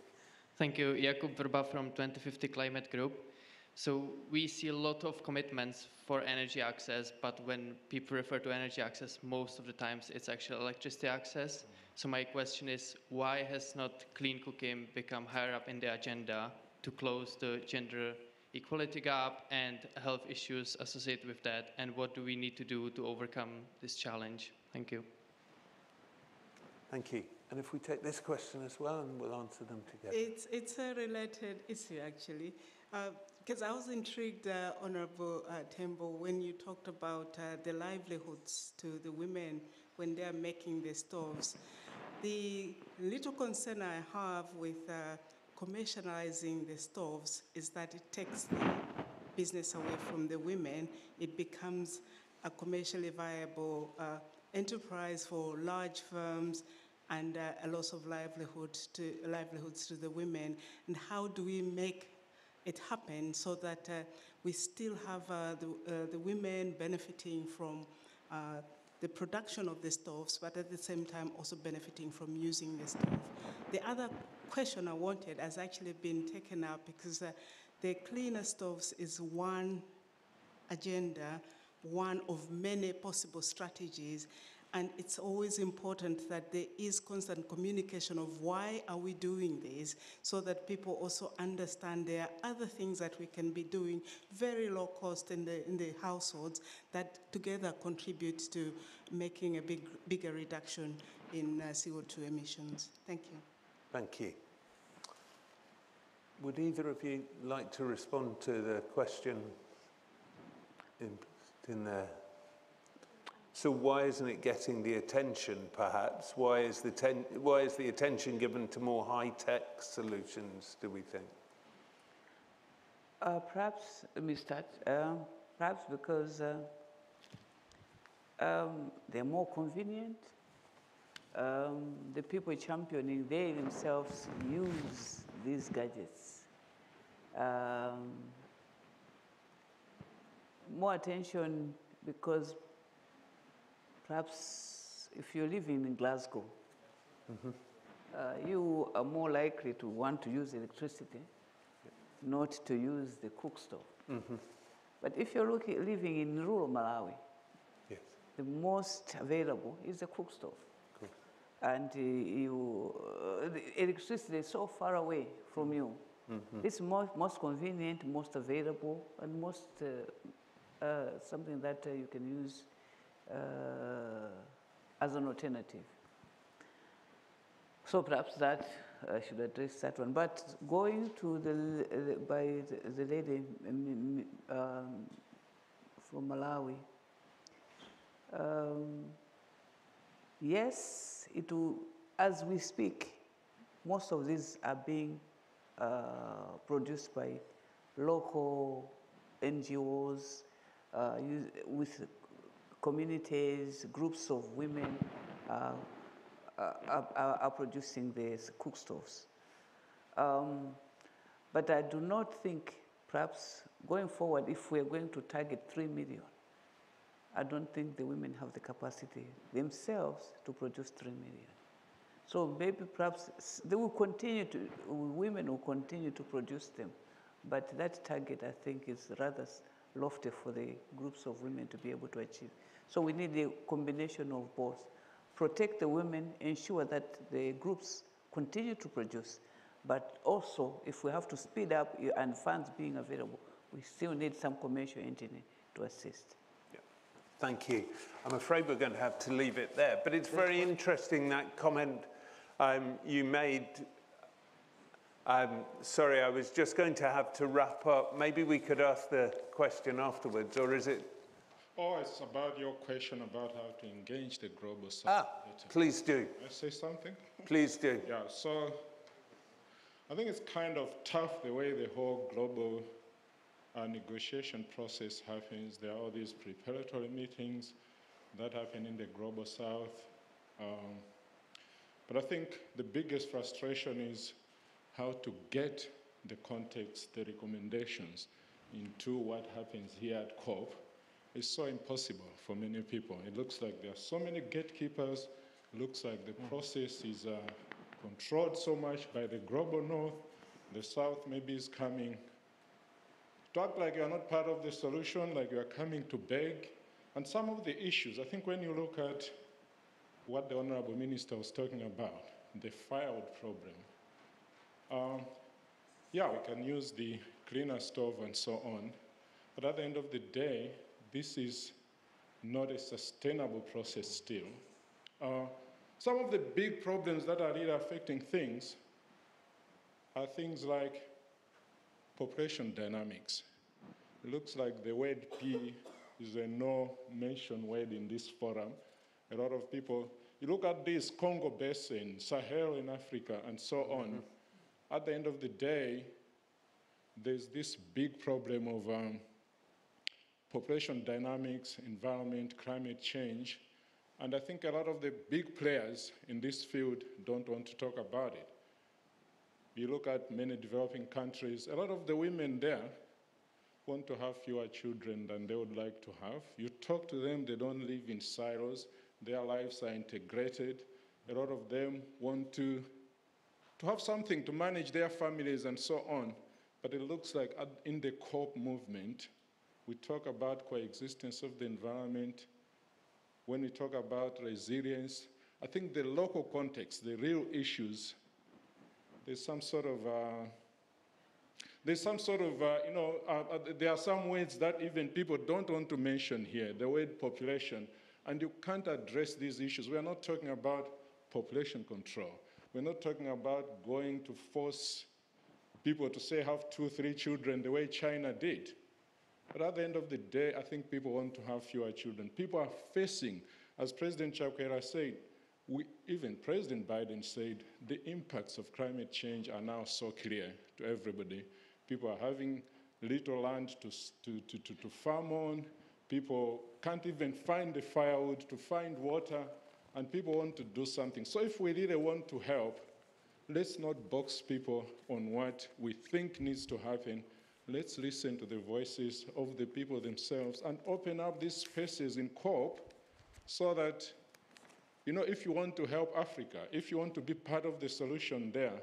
Thank you. Jakub Verba from 2050 Climate Group. So we see a lot of commitments for energy access, but when people refer to energy access, most of the times it's actually electricity access. So my question is, why has not clean cooking become higher up in the agenda to close the gender equality gap and health issues associated with that, and what do we need to do to overcome this challenge? Thank you. Thank you. And if we take this question as well, and we'll answer them together. It's a related issue, actually, because I was intrigued, Honourable Tembo, when you talked about the livelihoods to the women when they are making the stoves. The little concern I have with commercializing the stoves is that it takes the business away from the women. It becomes a commercially viable enterprise for large firms and a loss of livelihoods to the women. And how do we make it happen so that we still have the women benefiting from the production of the stoves, but at the same time also benefiting from using the stove? The other question I wanted has actually been taken up because the cleaner stoves is one agenda, one of many possible strategies, and it's always important that there is constant communication of why are we doing this, so that people also understand there are other things that we can be doing very low cost in the households that together contribute to making a bigger reduction in CO2 emissions. Thank you. Thank you. Would either of you like to respond to the question in there? So why isn't it getting the attention, perhaps? Why is the attention given to more high-tech solutions, do we think? Perhaps, let me start. Perhaps because they're more convenient. The people championing, they themselves use these gadgets. More attention because perhaps if you're living in Glasgow, you are more likely to want to use electricity, not to use the cook stove. But if you're living in rural Malawi, yes, the most available is the cook stove. Cool. And the electricity is so far away from you. It's most convenient, most available, and most something that you can use as an alternative. So perhaps that I should address that one. But going to the lady from Malawi, Yes, it will, as we speak, most of these are being produced by local NGOs, with communities, groups of women are producing these cook stoves. But I do not think, perhaps going forward, if we're going to target 3 million, I don't think the women have the capacity themselves to produce 3 million. So maybe perhaps they will continue to, women will continue to produce them, but that target I think is rather lofty for the groups of women to be able to achieve. So we need a combination of both. Protect the women, ensure that the groups continue to produce, but also if we have to speed up and funds being available, we still need some commercial entity to assist. Thank you. I'm afraid we're going to have to leave it there, but it's very interesting, that comment you made. Sorry, I was just going to have to wrap up. Maybe we could ask the question afterwards, or is it? Oh, it's about your question about how to engage the global south. Please do. Can I say something? Please do. Yeah, so I think it's kind of tough the way the whole global negotiation process happens. There are all these preparatory meetings that happen in the global south. But I think the biggest frustration is how to get the context, the recommendations into what happens here at COP. It's so impossible for many people. It looks like there are so many gatekeepers. It looks like the process is controlled so much by the global north. The south maybe is coming to act like you're not part of the solution, like you're coming to beg. And some of the issues, I think when you look at what the Honourable Minister was talking about, the firewood problem, yeah, we can use the cleaner stove and so on, but at the end of the day, this is not a sustainable process still. Some of the big problems that are really affecting things are things like population dynamics. It looks like the word P is a no-mention word in this forum. A lot of people, you look at this Congo Basin, Sahel in Africa, and so on. At the end of the day, there's this big problem of population dynamics, environment, climate change, and I think a lot of the big players in this field don't want to talk about it. You look at many developing countries, a lot of the women there want to have fewer children than they would like to have. You talk to them, they don't live in silos, their lives are integrated. A lot of them want to have something to manage their families and so on. But it looks like in the COP movement, we talk about coexistence of the environment. When we talk about resilience, I think the local context, the real issues, there are some words that even people don't want to mention here, the word population, and you can't address these issues. We are not talking about population control. We're not talking about going to force people to say have 2, 3 children the way China did. But at the end of the day, I think people want to have fewer children. People are facing, as President Chakwera said, even President Biden said, the impacts of climate change are now so clear to everybody. People are having little land to farm on. People can't even find the firewood to find water, and people want to do something. So if we really want to help, let's not box people on what we think needs to happen. Let's listen to the voices of the people themselves and open up these spaces in COP so that, if you want to help Africa, if you want to be part of the solution there,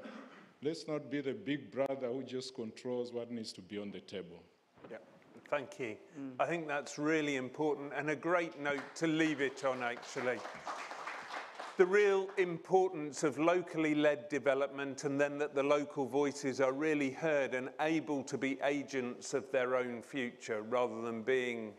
let's not be the big brother who just controls what needs to be on the table. Yeah, thank you. I think that's really important and a great note to leave it on, actually. The real importance of locally led development, and then that the local voices are really heard and able to be agents of their own future rather than being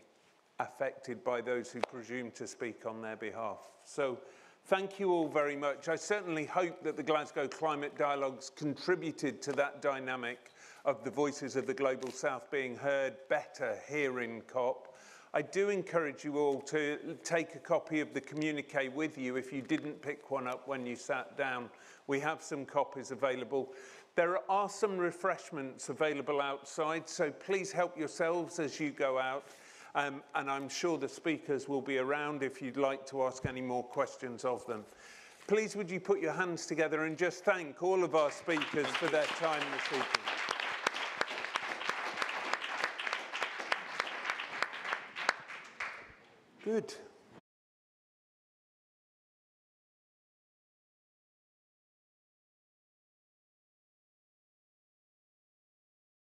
affected by those who presume to speak on their behalf. So thank you all very much. I certainly hope that the Glasgow Climate Dialogues contributed to that dynamic of the voices of the Global South being heard better here in COP. I do encourage you all to take a copy of the communique with you if you didn't pick one up when you sat down. We have some copies available. There are some refreshments available outside, so please help yourselves as you go out. And I'm sure the speakers will be around if you'd like to ask any more questions of them. Please would you put your hands together and just thank all of our speakers for their time this evening. Good.